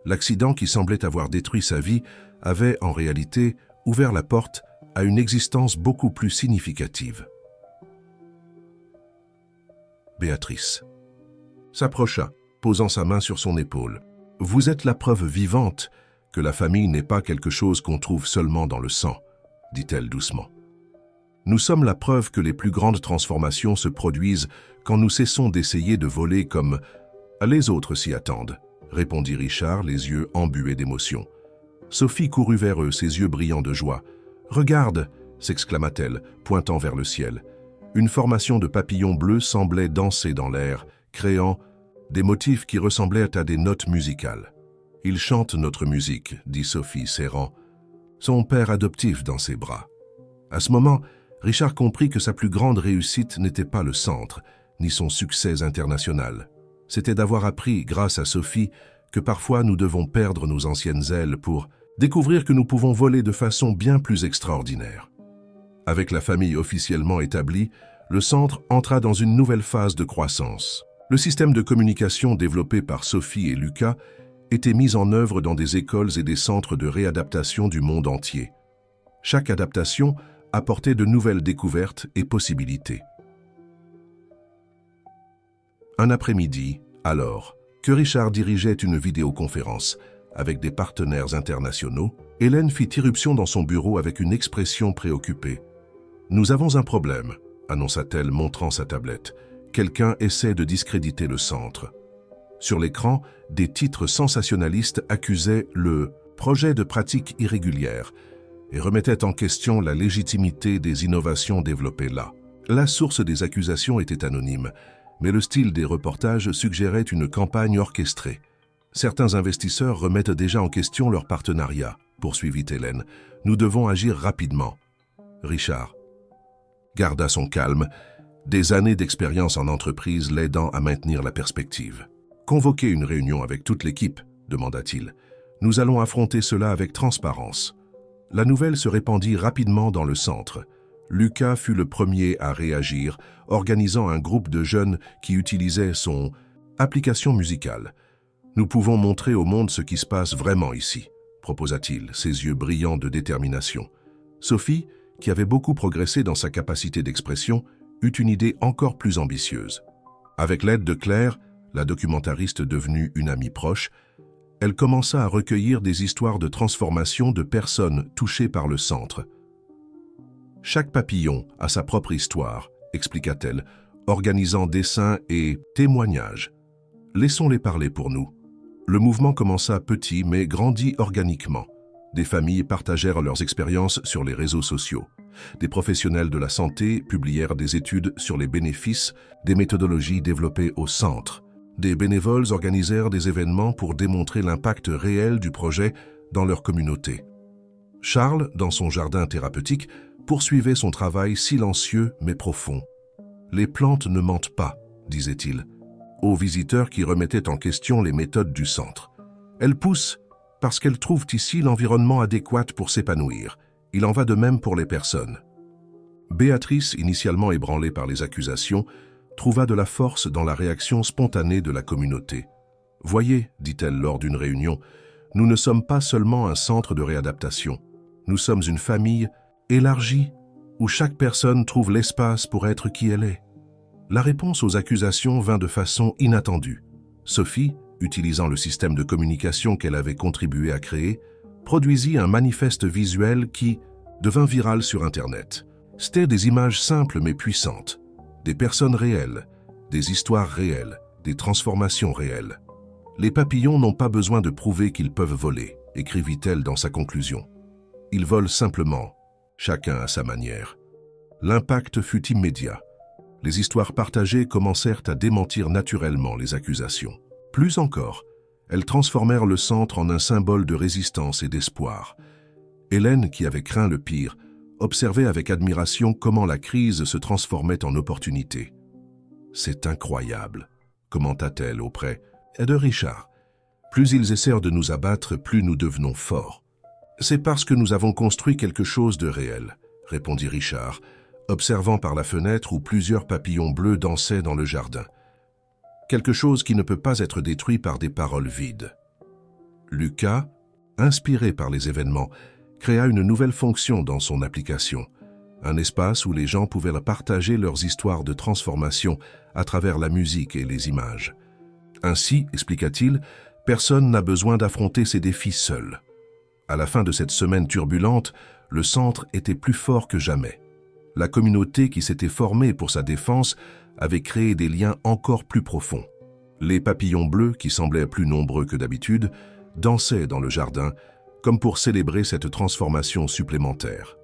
L'accident qui semblait avoir détruit sa vie avait, en réalité, ouvert la porte à une existence beaucoup plus significative. Béatrice s'approcha, posant sa main sur son épaule. « Vous êtes la preuve vivante que la famille n'est pas quelque chose qu'on trouve seulement dans le sang, » dit-elle doucement. « Nous sommes la preuve que les plus grandes transformations se produisent quand nous cessons d'essayer de voler comme les autres s'y attendent, » répondit Richard, les yeux embués d'émotion. Sophie courut vers eux, ses yeux brillants de joie. « Regarde !» s'exclama-t-elle, pointant vers le ciel. Une formation de papillons bleus semblait danser dans l'air, créant des motifs qui ressemblaient à des notes musicales. « Il chante notre musique », dit Sophie, serrant son père adoptif dans ses bras. À ce moment, Richard comprit que sa plus grande réussite n'était pas le centre, ni son succès international. C'était d'avoir appris, grâce à Sophie, que parfois nous devons perdre nos anciennes ailes pour découvrir que nous pouvons voler de façon bien plus extraordinaire. Avec la famille officiellement établie, le centre entra dans une nouvelle phase de croissance. Le système de communication développé par Sophie et Lucas était mis en œuvre dans des écoles et des centres de réadaptation du monde entier. Chaque adaptation apportait de nouvelles découvertes et possibilités. Un après-midi, alors, que Richard dirigeait une vidéoconférence avec des partenaires internationaux, Hélène fit irruption dans son bureau avec une expression préoccupée. « Nous avons un problème », annonça-t-elle, montrant sa tablette. « Quelqu'un essaie de discréditer le centre. » Sur l'écran, des titres sensationnalistes accusaient le « projet de pratique irrégulière » et remettaient en question la légitimité des innovations développées là. La source des accusations était anonyme, mais le style des reportages suggérait une campagne orchestrée. Certains investisseurs remettent déjà en question leur partenariat, poursuivit Hélène. Nous devons agir rapidement. Richard garda son calme, des années d'expérience en entreprise l'aidant à maintenir la perspective. Convoquez une réunion avec toute l'équipe, demanda-t-il. Nous allons affronter cela avec transparence. La nouvelle se répandit rapidement dans le centre. Lucas fut le premier à réagir, organisant un groupe de jeunes qui utilisaient son application musicale. Nous pouvons montrer au monde ce qui se passe vraiment ici, proposa-t-il, ses yeux brillants de détermination. Sophie, qui avait beaucoup progressé dans sa capacité d'expression, eut une idée encore plus ambitieuse. Avec l'aide de Claire, la documentariste devenue une amie proche, elle commença à recueillir des histoires de transformation de personnes touchées par le centre. Chaque papillon a sa propre histoire, expliqua-t-elle, organisant dessins et témoignages. Laissons-les parler pour nous. Le mouvement commença petit mais grandit organiquement. Des familles partagèrent leurs expériences sur les réseaux sociaux. Des professionnels de la santé publièrent des études sur les bénéfices des méthodologies développées au centre. Des bénévoles organisèrent des événements pour démontrer l'impact réel du projet dans leur communauté. Charles, dans son jardin thérapeutique, poursuivait son travail silencieux mais profond. « Les plantes ne mentent pas », disait-il, aux visiteurs qui remettaient en question les méthodes du centre. « Elles poussent parce qu'elles trouvent ici l'environnement adéquat pour s'épanouir. Il en va de même pour les personnes. » Béatrice, initialement ébranlée par les accusations, trouva de la force dans la réaction spontanée de la communauté. « Voyez, dit-elle lors d'une réunion, nous ne sommes pas seulement un centre de réadaptation. Nous sommes une famille élargie où chaque personne trouve l'espace pour être qui elle est. » La réponse aux accusations vint de façon inattendue. Sophie, utilisant le système de communication qu'elle avait contribué à créer, produisit un manifeste visuel qui devint viral sur Internet. C'étaient des images simples mais puissantes, des personnes réelles, des histoires réelles, des transformations réelles. « Les papillons n'ont pas besoin de prouver qu'ils peuvent voler », écrivit-elle dans sa conclusion. « Ils volent simplement, chacun à sa manière. » L'impact fut immédiat. Les histoires partagées commencèrent à démentir naturellement les accusations. Plus encore, Elles transformèrent le centre en un symbole de résistance et d'espoir. Hélène, qui avait craint le pire, observait avec admiration comment la crise se transformait en opportunité. « C'est incroyable », commenta-t-elle auprès de Richard. « Plus ils essayent de nous abattre, plus nous devenons forts. »« C'est parce que nous avons construit quelque chose de réel », répondit Richard, observant par la fenêtre où plusieurs papillons bleus dansaient dans le jardin. Quelque chose qui ne peut pas être détruit par des paroles vides. Lucas, inspiré par les événements, créa une nouvelle fonction dans son application, un espace où les gens pouvaient partager leurs histoires de transformation à travers la musique et les images. Ainsi, expliqua-t-il, personne n'a besoin d'affronter ces défis seul. À la fin de cette semaine turbulente, le centre était plus fort que jamais. La communauté qui s'était formée pour sa défense avait créé des liens encore plus profonds. Les papillons bleus, qui semblaient plus nombreux que d'habitude, dansaient dans le jardin, comme pour célébrer cette transformation supplémentaire.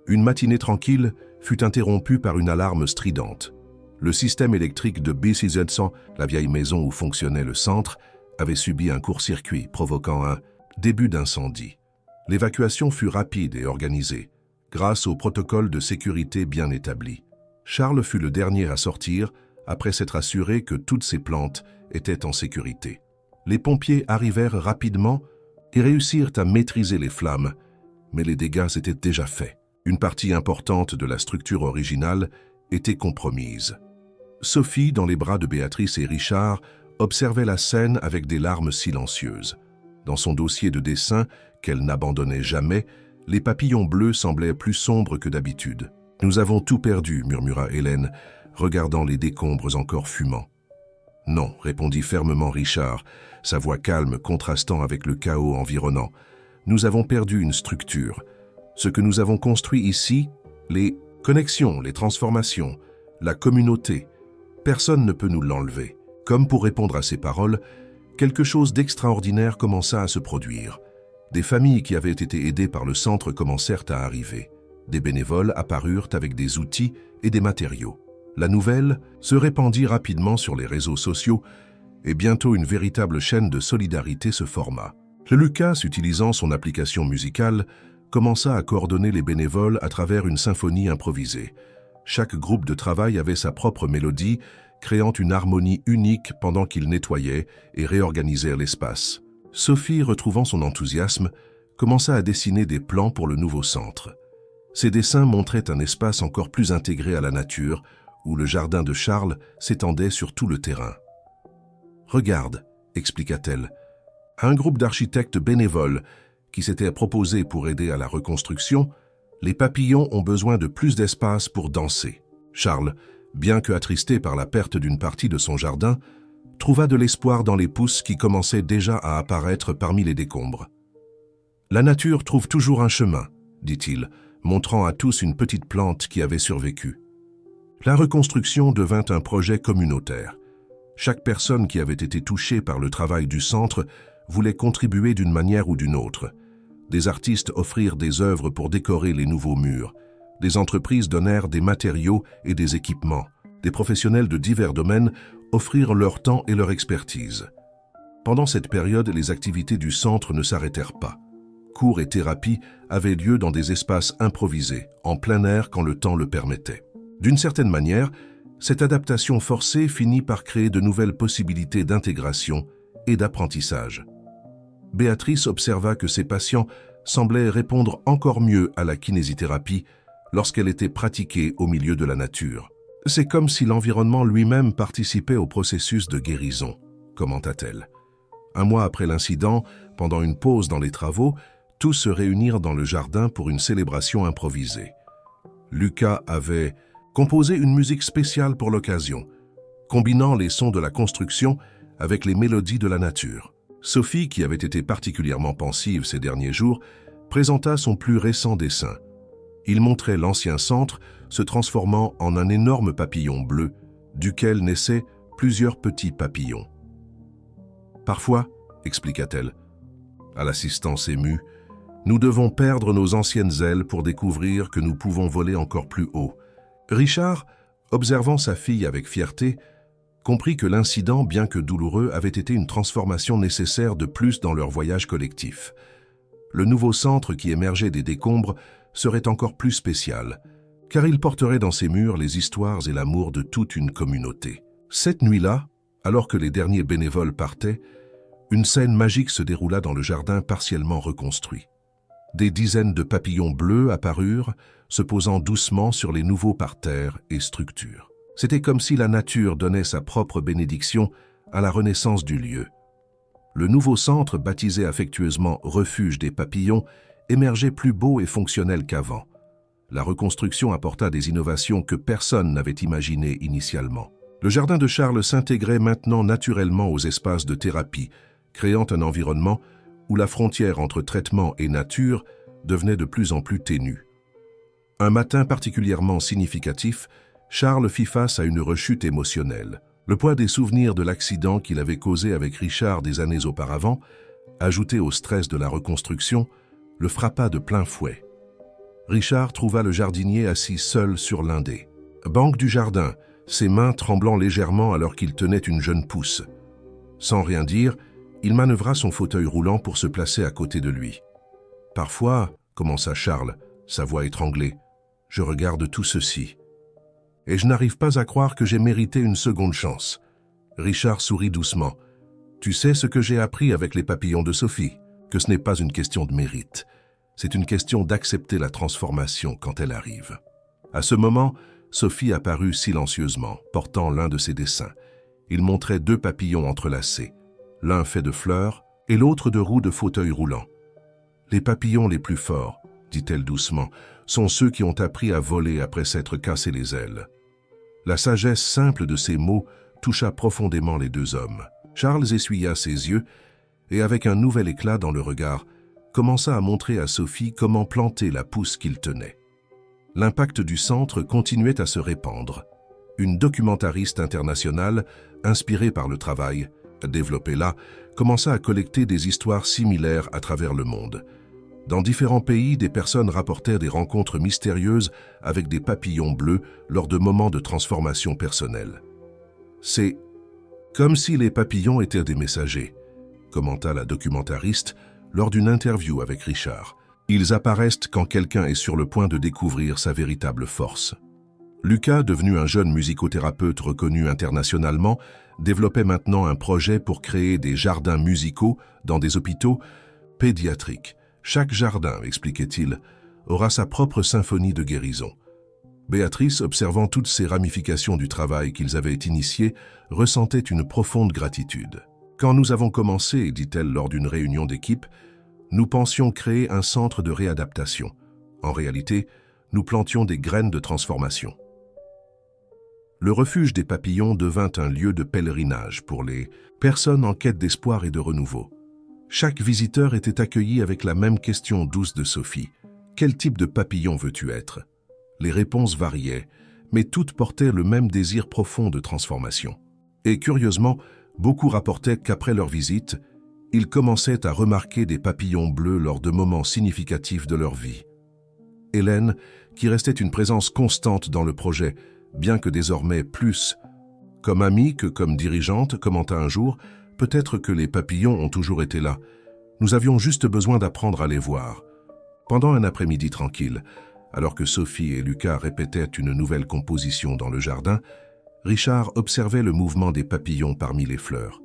Une matinée tranquille fut interrompue par une alarme stridente. Le système électrique de B600, la vieille maison où fonctionnait le centre, avait subi un court-circuit, provoquant un début d'incendie. L'évacuation fut rapide et organisée, grâce au protocole de sécurité bien établi. Charles fut le dernier à sortir, après s'être assuré que toutes ses plantes étaient en sécurité. Les pompiers arrivèrent rapidement et réussirent à maîtriser les flammes, mais les dégâts étaient déjà faits. Une partie importante de la structure originale était compromise. Sophie, dans les bras de Béatrice et Richard, observait la scène avec des larmes silencieuses. Dans son dossier de dessin, qu'elle n'abandonnait jamais, les papillons bleus semblaient plus sombres que d'habitude. « Nous avons tout perdu », murmura Hélène, regardant les décombres encore fumants. « Non », répondit fermement Richard, sa voix calme contrastant avec le chaos environnant. « Nous avons perdu une structure. Ce que nous avons construit ici, les connexions, les transformations, la communauté, personne ne peut nous l'enlever. » Comme pour répondre à ces paroles, quelque chose d'extraordinaire commença à se produire. Des familles qui avaient été aidées par le centre commencèrent à arriver. Des bénévoles apparurent avec des outils et des matériaux. La nouvelle se répandit rapidement sur les réseaux sociaux et bientôt une véritable chaîne de solidarité se forma. Lucas, utilisant son application musicale, commença à coordonner les bénévoles à travers une symphonie improvisée. Chaque groupe de travail avait sa propre mélodie, créant une harmonie unique pendant qu'ils nettoyaient et réorganisèrent l'espace. Sophie, retrouvant son enthousiasme, commença à dessiner des plans pour le nouveau centre. Ces dessins montraient un espace encore plus intégré à la nature, où le jardin de Charles s'étendait sur tout le terrain. « Regarde », expliqua-t-elle, « à un groupe d'architectes bénévoles qui s'était proposé pour aider à la reconstruction, les papillons ont besoin de plus d'espace pour danser. » Charles, bien que attristé par la perte d'une partie de son jardin, trouva de l'espoir dans les pousses qui commençaient déjà à apparaître parmi les décombres. « La nature trouve toujours un chemin », dit-il, montrant à tous une petite plante qui avait survécu. La reconstruction devint un projet communautaire. Chaque personne qui avait été touchée par le travail du centre voulait contribuer d'une manière ou d'une autre. Des artistes offrirent des œuvres pour décorer les nouveaux murs. Des entreprises donnèrent des matériaux et des équipements. Des professionnels de divers domaines offrirent leur temps et leur expertise. Pendant cette période, les activités du centre ne s'arrêtèrent pas. Cours et thérapies avaient lieu dans des espaces improvisés, en plein air quand le temps le permettait. D'une certaine manière, cette adaptation forcée finit par créer de nouvelles possibilités d'intégration et d'apprentissage. Béatrice observa que ses patients semblaient répondre encore mieux à la kinésithérapie lorsqu'elle était pratiquée au milieu de la nature. « C'est comme si l'environnement lui-même participait au processus de guérison », commenta-t-elle. Un mois après l'incident, pendant une pause dans les travaux, tous se réunirent dans le jardin pour une célébration improvisée. Lucas avait composé une musique spéciale pour l'occasion, combinant les sons de la construction avec les mélodies de la nature. Sophie, qui avait été particulièrement pensive ces derniers jours, présenta son plus récent dessin. Il montrait l'ancien centre se transformant en un énorme papillon bleu, duquel naissaient plusieurs petits papillons. « Parfois, expliqua-t-elle, à l'assistance émue, nous devons perdre nos anciennes ailes pour découvrir que nous pouvons voler encore plus haut. » Richard, observant sa fille avec fierté, comprit que l'incident, bien que douloureux, avait été une transformation nécessaire de plus dans leur voyage collectif. Le nouveau centre qui émergeait des décombres serait encore plus spécial, car il porterait dans ses murs les histoires et l'amour de toute une communauté. Cette nuit-là, alors que les derniers bénévoles partaient, une scène magique se déroula dans le jardin partiellement reconstruit. Des dizaines de papillons bleus apparurent, se posant doucement sur les nouveaux parterres et structures. C'était comme si la nature donnait sa propre bénédiction à la renaissance du lieu. Le nouveau centre, baptisé affectueusement « Refuge des papillons », émergeait plus beau et fonctionnel qu'avant. La reconstruction apporta des innovations que personne n'avait imaginées initialement. Le jardin de Charles s'intégrait maintenant naturellement aux espaces de thérapie, créant un environnement où la frontière entre traitement et nature devenait de plus en plus ténue. Un matin particulièrement significatif, Charles fit face à une rechute émotionnelle. Le poids des souvenirs de l'accident qu'il avait causé avec Richard des années auparavant, ajouté au stress de la reconstruction, le frappa de plein fouet. Richard trouva le jardinier assis seul sur l'un des bancs du jardin, ses mains tremblant légèrement alors qu'il tenait une jeune pousse. Sans rien dire, il manœuvra son fauteuil roulant pour se placer à côté de lui. « Parfois, » commença Charles, sa voix étranglée, « je regarde tout ceci. Et je n'arrive pas à croire que j'ai mérité une seconde chance. » Richard sourit doucement. « Tu sais ce que j'ai appris avec les papillons de Sophie, que ce n'est pas une question de mérite. C'est une question d'accepter la transformation quand elle arrive. » À ce moment, Sophie apparut silencieusement, portant l'un de ses dessins. Il montrait 2 papillons entrelacés, l'un fait de fleurs et l'autre de roues de fauteuil roulant. « Les papillons les plus forts, » dit-elle doucement, « sont ceux qui ont appris à voler après s'être cassé les ailes. » La sagesse simple de ces mots toucha profondément les 2 hommes. Charles essuya ses yeux et, avec un nouvel éclat dans le regard, commença à montrer à Sophie comment planter la pousse qu'il tenait. L'impact du centre continuait à se répandre. Une documentariste internationale, inspirée par le travail développé là, commença à collecter des histoires similaires à travers le monde. Dans différents pays, des personnes rapportèrent des rencontres mystérieuses avec des papillons bleus lors de moments de transformation personnelle. « C'est comme si les papillons étaient des messagers », commenta la documentariste lors d'une interview avec Richard. « Ils apparaissent quand quelqu'un est sur le point de découvrir sa véritable force. » Lucas, devenu un jeune musicothérapeute reconnu internationalement, développait maintenant un projet pour créer des jardins musicaux dans des hôpitaux pédiatriques. Chaque jardin, expliquait-il, aura sa propre symphonie de guérison. Béatrice, observant toutes ces ramifications du travail qu'ils avaient initié, ressentait une profonde gratitude. « Quand nous avons commencé, dit-elle lors d'une réunion d'équipe, nous pensions créer un centre de réadaptation. En réalité, nous plantions des graines de transformation. » Le refuge des papillons devint un lieu de pèlerinage pour les personnes en quête d'espoir et de renouveau. Chaque visiteur était accueilli avec la même question douce de Sophie. « Quel type de papillon veux-tu être ?» Les réponses variaient, mais toutes portaient le même désir profond de transformation. Et curieusement, beaucoup rapportaient qu'après leur visite, ils commençaient à remarquer des papillons bleus lors de moments significatifs de leur vie. Hélène, qui restait une présence constante dans le projet, bien que désormais plus comme amie que comme dirigeante, commenta un jour « Peut-être que les papillons ont toujours été là. Nous avions juste besoin d'apprendre à les voir. » Pendant un après-midi tranquille, alors que Sophie et Lucas répétaient une nouvelle composition dans le jardin, Richard observait le mouvement des papillons parmi les fleurs.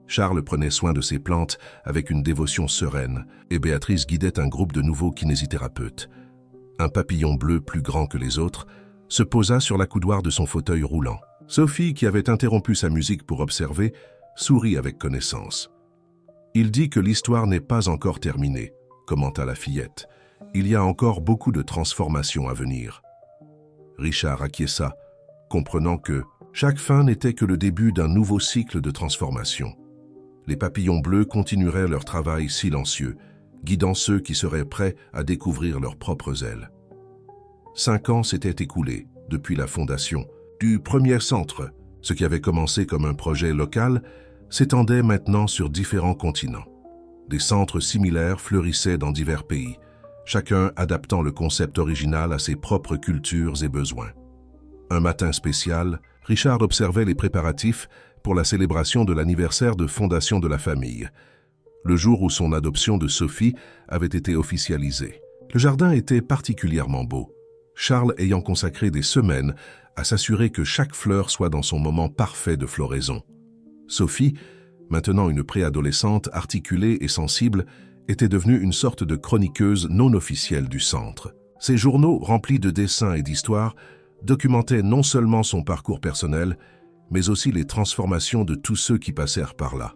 Charles prenait soin de ses plantes avec une dévotion sereine et Béatrice guidait un groupe de nouveaux kinésithérapeutes. Un papillon bleu plus grand que les autres se posa sur l'accoudoir de son fauteuil roulant. Sophie, qui avait interrompu sa musique pour observer, sourit avec connaissance. « Il dit que l'histoire n'est pas encore terminée », commenta la fillette. « Il y a encore beaucoup de transformations à venir. » Richard acquiesça, comprenant que chaque fin n'était que le début d'un nouveau cycle de transformation. Les papillons bleus continueraient leur travail silencieux, guidant ceux qui seraient prêts à découvrir leurs propres ailes. 5 ans s'étaient écoulés depuis la fondation du premier centre. Ce qui avait commencé comme un projet local s'étendait maintenant sur différents continents. Des centres similaires fleurissaient dans divers pays, chacun adaptant le concept original à ses propres cultures et besoins. Un matin spécial, Richard observait les préparatifs pour la célébration de l'anniversaire de fondation de la famille, le jour où son adoption de Sophie avait été officialisée. Le jardin était particulièrement beau, Charles ayant consacré des semaines à s'assurer que chaque fleur soit dans son moment parfait de floraison. Sophie, maintenant une préadolescente articulée et sensible, était devenue une sorte de chroniqueuse non officielle du centre. Ses journaux, remplis de dessins et d'histoires, documentaient non seulement son parcours personnel, mais aussi les transformations de tous ceux qui passèrent par là.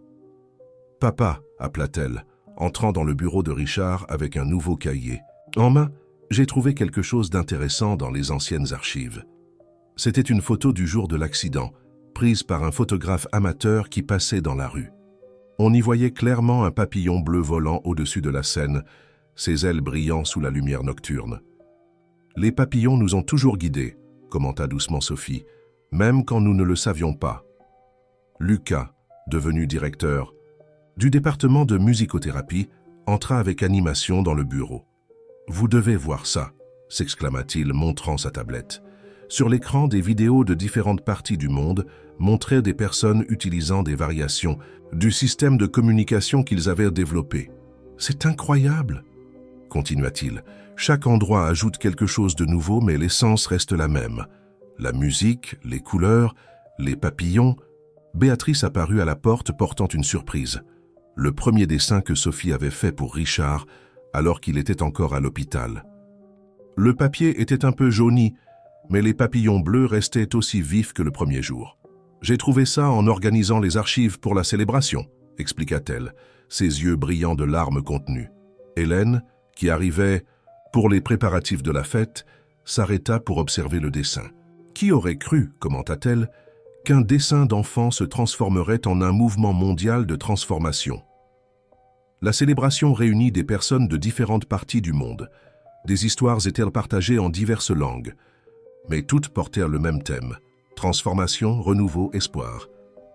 « Papa », appela-t-elle, entrant dans le bureau de Richard avec un nouveau cahier. En main, j'ai trouvé quelque chose d'intéressant dans les anciennes archives. C'était une photo du jour de l'accident, prise par un photographe amateur qui passait dans la rue. On y voyait clairement un papillon bleu volant au-dessus de la scène, ses ailes brillant sous la lumière nocturne. « Les papillons nous ont toujours guidés », commenta doucement Sophie, « même quand nous ne le savions pas. » Lucas, devenu directeur du département de musicothérapie, entra avec animation dans le bureau. « Vous devez voir ça », s'exclama-t-il, montrant sa tablette. Sur l'écran, des vidéos de différentes parties du monde montraient des personnes utilisant des variations du système de communication qu'ils avaient développé. « C'est incroyable !» continua-t-il. « Chaque endroit ajoute quelque chose de nouveau, mais l'essence reste la même. La musique, les couleurs, les papillons. » Béatrice apparut à la porte portant une surprise. Le premier dessin que Sophie avait fait pour Richard, alors qu'il était encore à l'hôpital. Le papier était un peu jauni, mais les papillons bleus restaient aussi vifs que le premier jour. « J'ai trouvé ça en organisant les archives pour la célébration », expliqua-t-elle, ses yeux brillants de larmes contenues. Hélène, qui arrivait pour les préparatifs de la fête, s'arrêta pour observer le dessin. « Qui aurait cru, commenta-t-elle, qu'un dessin d'enfant se transformerait en un mouvement mondial de transformation ?» La célébration réunit des personnes de différentes parties du monde. Des histoires étaient partagées en diverses langues, mais toutes portèrent le même thème: transformation, renouveau, espoir.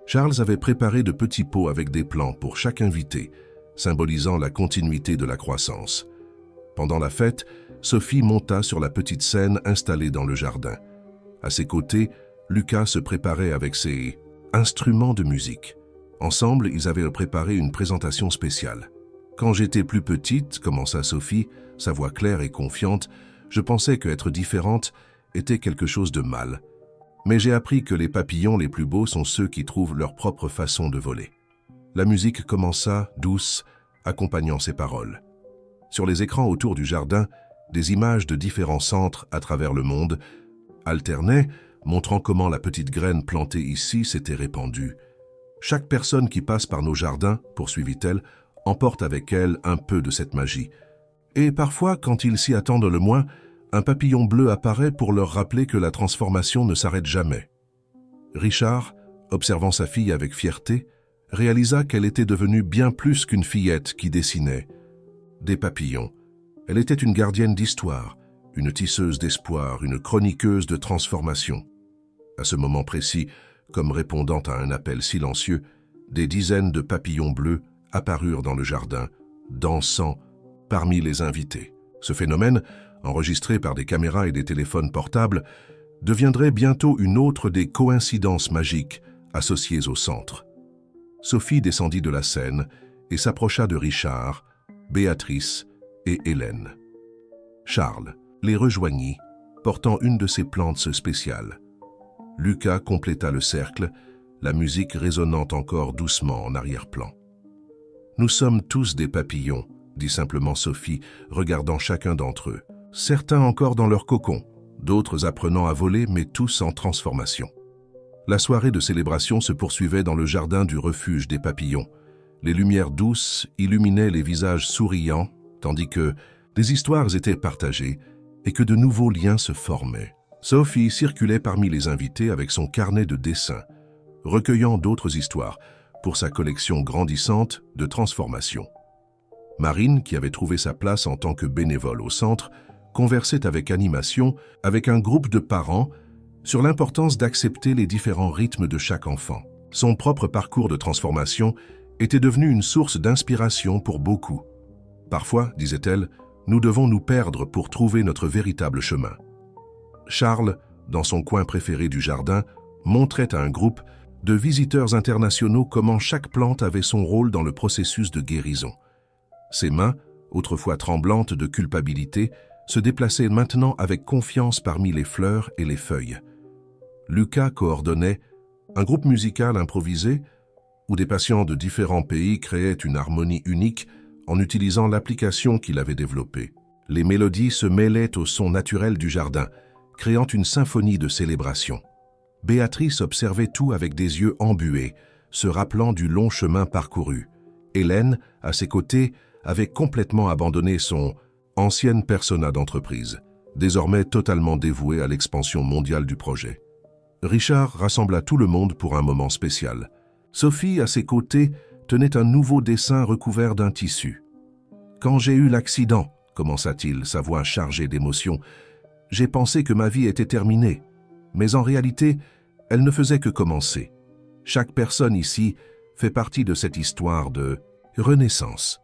Charles avait préparé de petits pots avec des plants pour chaque invité, symbolisant la continuité de la croissance. Pendant la fête, Sophie monta sur la petite scène installée dans le jardin. À ses côtés, Lucas se préparait avec ses instruments de musique. Ensemble, ils avaient préparé une présentation spéciale. « Quand j'étais plus petite, commença Sophie, sa voix claire et confiante, je pensais qu'être différente était quelque chose de mal. Mais j'ai appris que les papillons les plus beaux sont ceux qui trouvent leur propre façon de voler. » La musique commença, douce, accompagnant ses paroles. Sur les écrans autour du jardin, des images de différents centres à travers le monde alternaient, montrant comment la petite graine plantée ici s'était répandue. « Chaque personne qui passe par nos jardins, poursuivit-elle, emporte avec elle un peu de cette magie. Et parfois, quand ils s'y attendent le moins, un papillon bleu apparaît pour leur rappeler que la transformation ne s'arrête jamais. » Richard, observant sa fille avec fierté, réalisa qu'elle était devenue bien plus qu'une fillette qui dessinait. Des papillons. Elle était une gardienne d'histoire, une tisseuse d'espoir, une chroniqueuse de transformation. À ce moment précis, comme répondant à un appel silencieux, des dizaines de papillons bleus apparurent dans le jardin, dansant parmi les invités. Ce phénomène, enregistré par des caméras et des téléphones portables, deviendrait bientôt une autre des coïncidences magiques associées au centre. Sophie descendit de la scène et s'approcha de Richard, Béatrice et Hélène. Charles les rejoignit, portant une de ses plantes spéciales. Lucas compléta le cercle, la musique résonnant encore doucement en arrière-plan. « Nous sommes tous des papillons », dit simplement Sophie, regardant chacun d'entre eux. Certains encore dans leur cocon, d'autres apprenant à voler, mais tous en transformation. La soirée de célébration se poursuivait dans le jardin du refuge des papillons. Les lumières douces illuminaient les visages souriants, tandis que des histoires étaient partagées et que de nouveaux liens se formaient. Sophie circulait parmi les invités avec son carnet de dessins, recueillant d'autres histoires pour sa collection grandissante de transformations. Marine, qui avait trouvé sa place en tant que bénévole au centre, conversait avec animation avec un groupe de parents sur l'importance d'accepter les différents rythmes de chaque enfant. Son propre parcours de transformation était devenu une source d'inspiration pour beaucoup. Parfois, disait-elle, nous devons nous perdre pour trouver notre véritable chemin. Charles, dans son coin préféré du jardin, montrait à un groupe de visiteurs internationaux comment chaque plante avait son rôle dans le processus de guérison. Ses mains, autrefois tremblantes de culpabilité, se déplaçaient maintenant avec confiance parmi les fleurs et les feuilles. Lucas coordonnait un groupe musical improvisé où des patients de différents pays créaient une harmonie unique en utilisant l'application qu'il avait développée. Les mélodies se mêlaient au son naturel du jardin, créant une symphonie de célébration. Béatrice observait tout avec des yeux embués, se rappelant du long chemin parcouru. Hélène, à ses côtés, avait complètement abandonné son ancienne persona d'entreprise, désormais totalement dévouée à l'expansion mondiale du projet. Richard rassembla tout le monde pour un moment spécial. Sophie, à ses côtés, tenait un nouveau dessin recouvert d'un tissu. « Quand j'ai eu l'accident, commença-t-il, sa voix chargée d'émotion, j'ai pensé que ma vie était terminée. Mais en réalité, elle ne faisait que commencer. Chaque personne ici fait partie de cette histoire de renaissance. »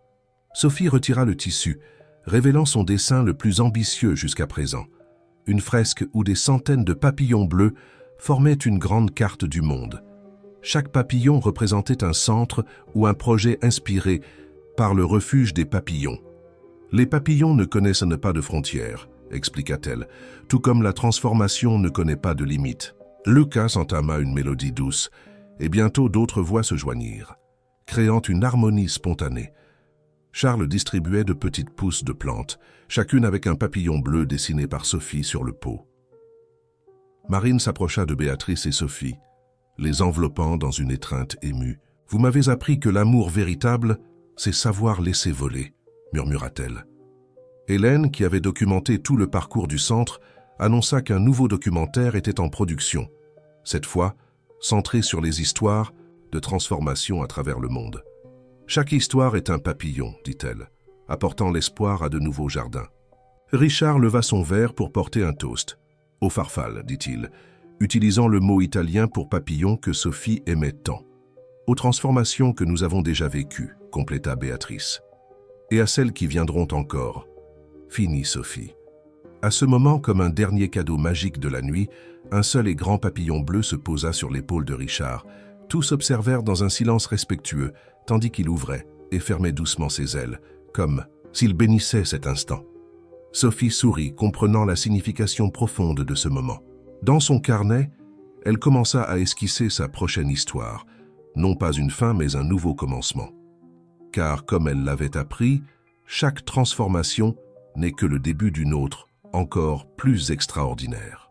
Sophie retira le tissu, révélant son dessin le plus ambitieux jusqu'à présent. Une fresque où des centaines de papillons bleus formaient une grande carte du monde. Chaque papillon représentait un centre ou un projet inspiré par le refuge des papillons. « Les papillons ne connaissent pas de frontières, » expliqua-t-elle, tout comme la transformation ne connaît pas de limites. Lucas entama une mélodie douce, et bientôt d'autres voix se joignirent, créant une harmonie spontanée. Charles distribuait de petites pousses de plantes, chacune avec un papillon bleu dessiné par Sophie sur le pot. Marine s'approcha de Béatrice et Sophie, les enveloppant dans une étreinte émue. « Vous m'avez appris que l'amour véritable, c'est savoir laisser voler, » murmura-t-elle. Hélène, qui avait documenté tout le parcours du centre, annonça qu'un nouveau documentaire était en production, cette fois centré sur les histoires de transformation à travers le monde. « Chaque histoire est un papillon, dit-elle, apportant l'espoir à de nouveaux jardins. » Richard leva son verre pour porter un toast. « Au farfalle, dit-il, utilisant le mot italien pour papillon que Sophie aimait tant. « Aux transformations que nous avons déjà vécues, compléta Béatrice. Et à celles qui viendront encore. » Finit Sophie. À ce moment, comme un dernier cadeau magique de la nuit, un seul et grand papillon bleu se posa sur l'épaule de Richard. Tous observèrent dans un silence respectueux, tandis qu'il ouvrait et fermait doucement ses ailes, comme s'il bénissait cet instant. Sophie sourit, comprenant la signification profonde de ce moment. Dans son carnet, elle commença à esquisser sa prochaine histoire, non pas une fin mais un nouveau commencement. Car, comme elle l'avait appris, chaque transformation n'est que le début d'une autre, encore plus extraordinaire.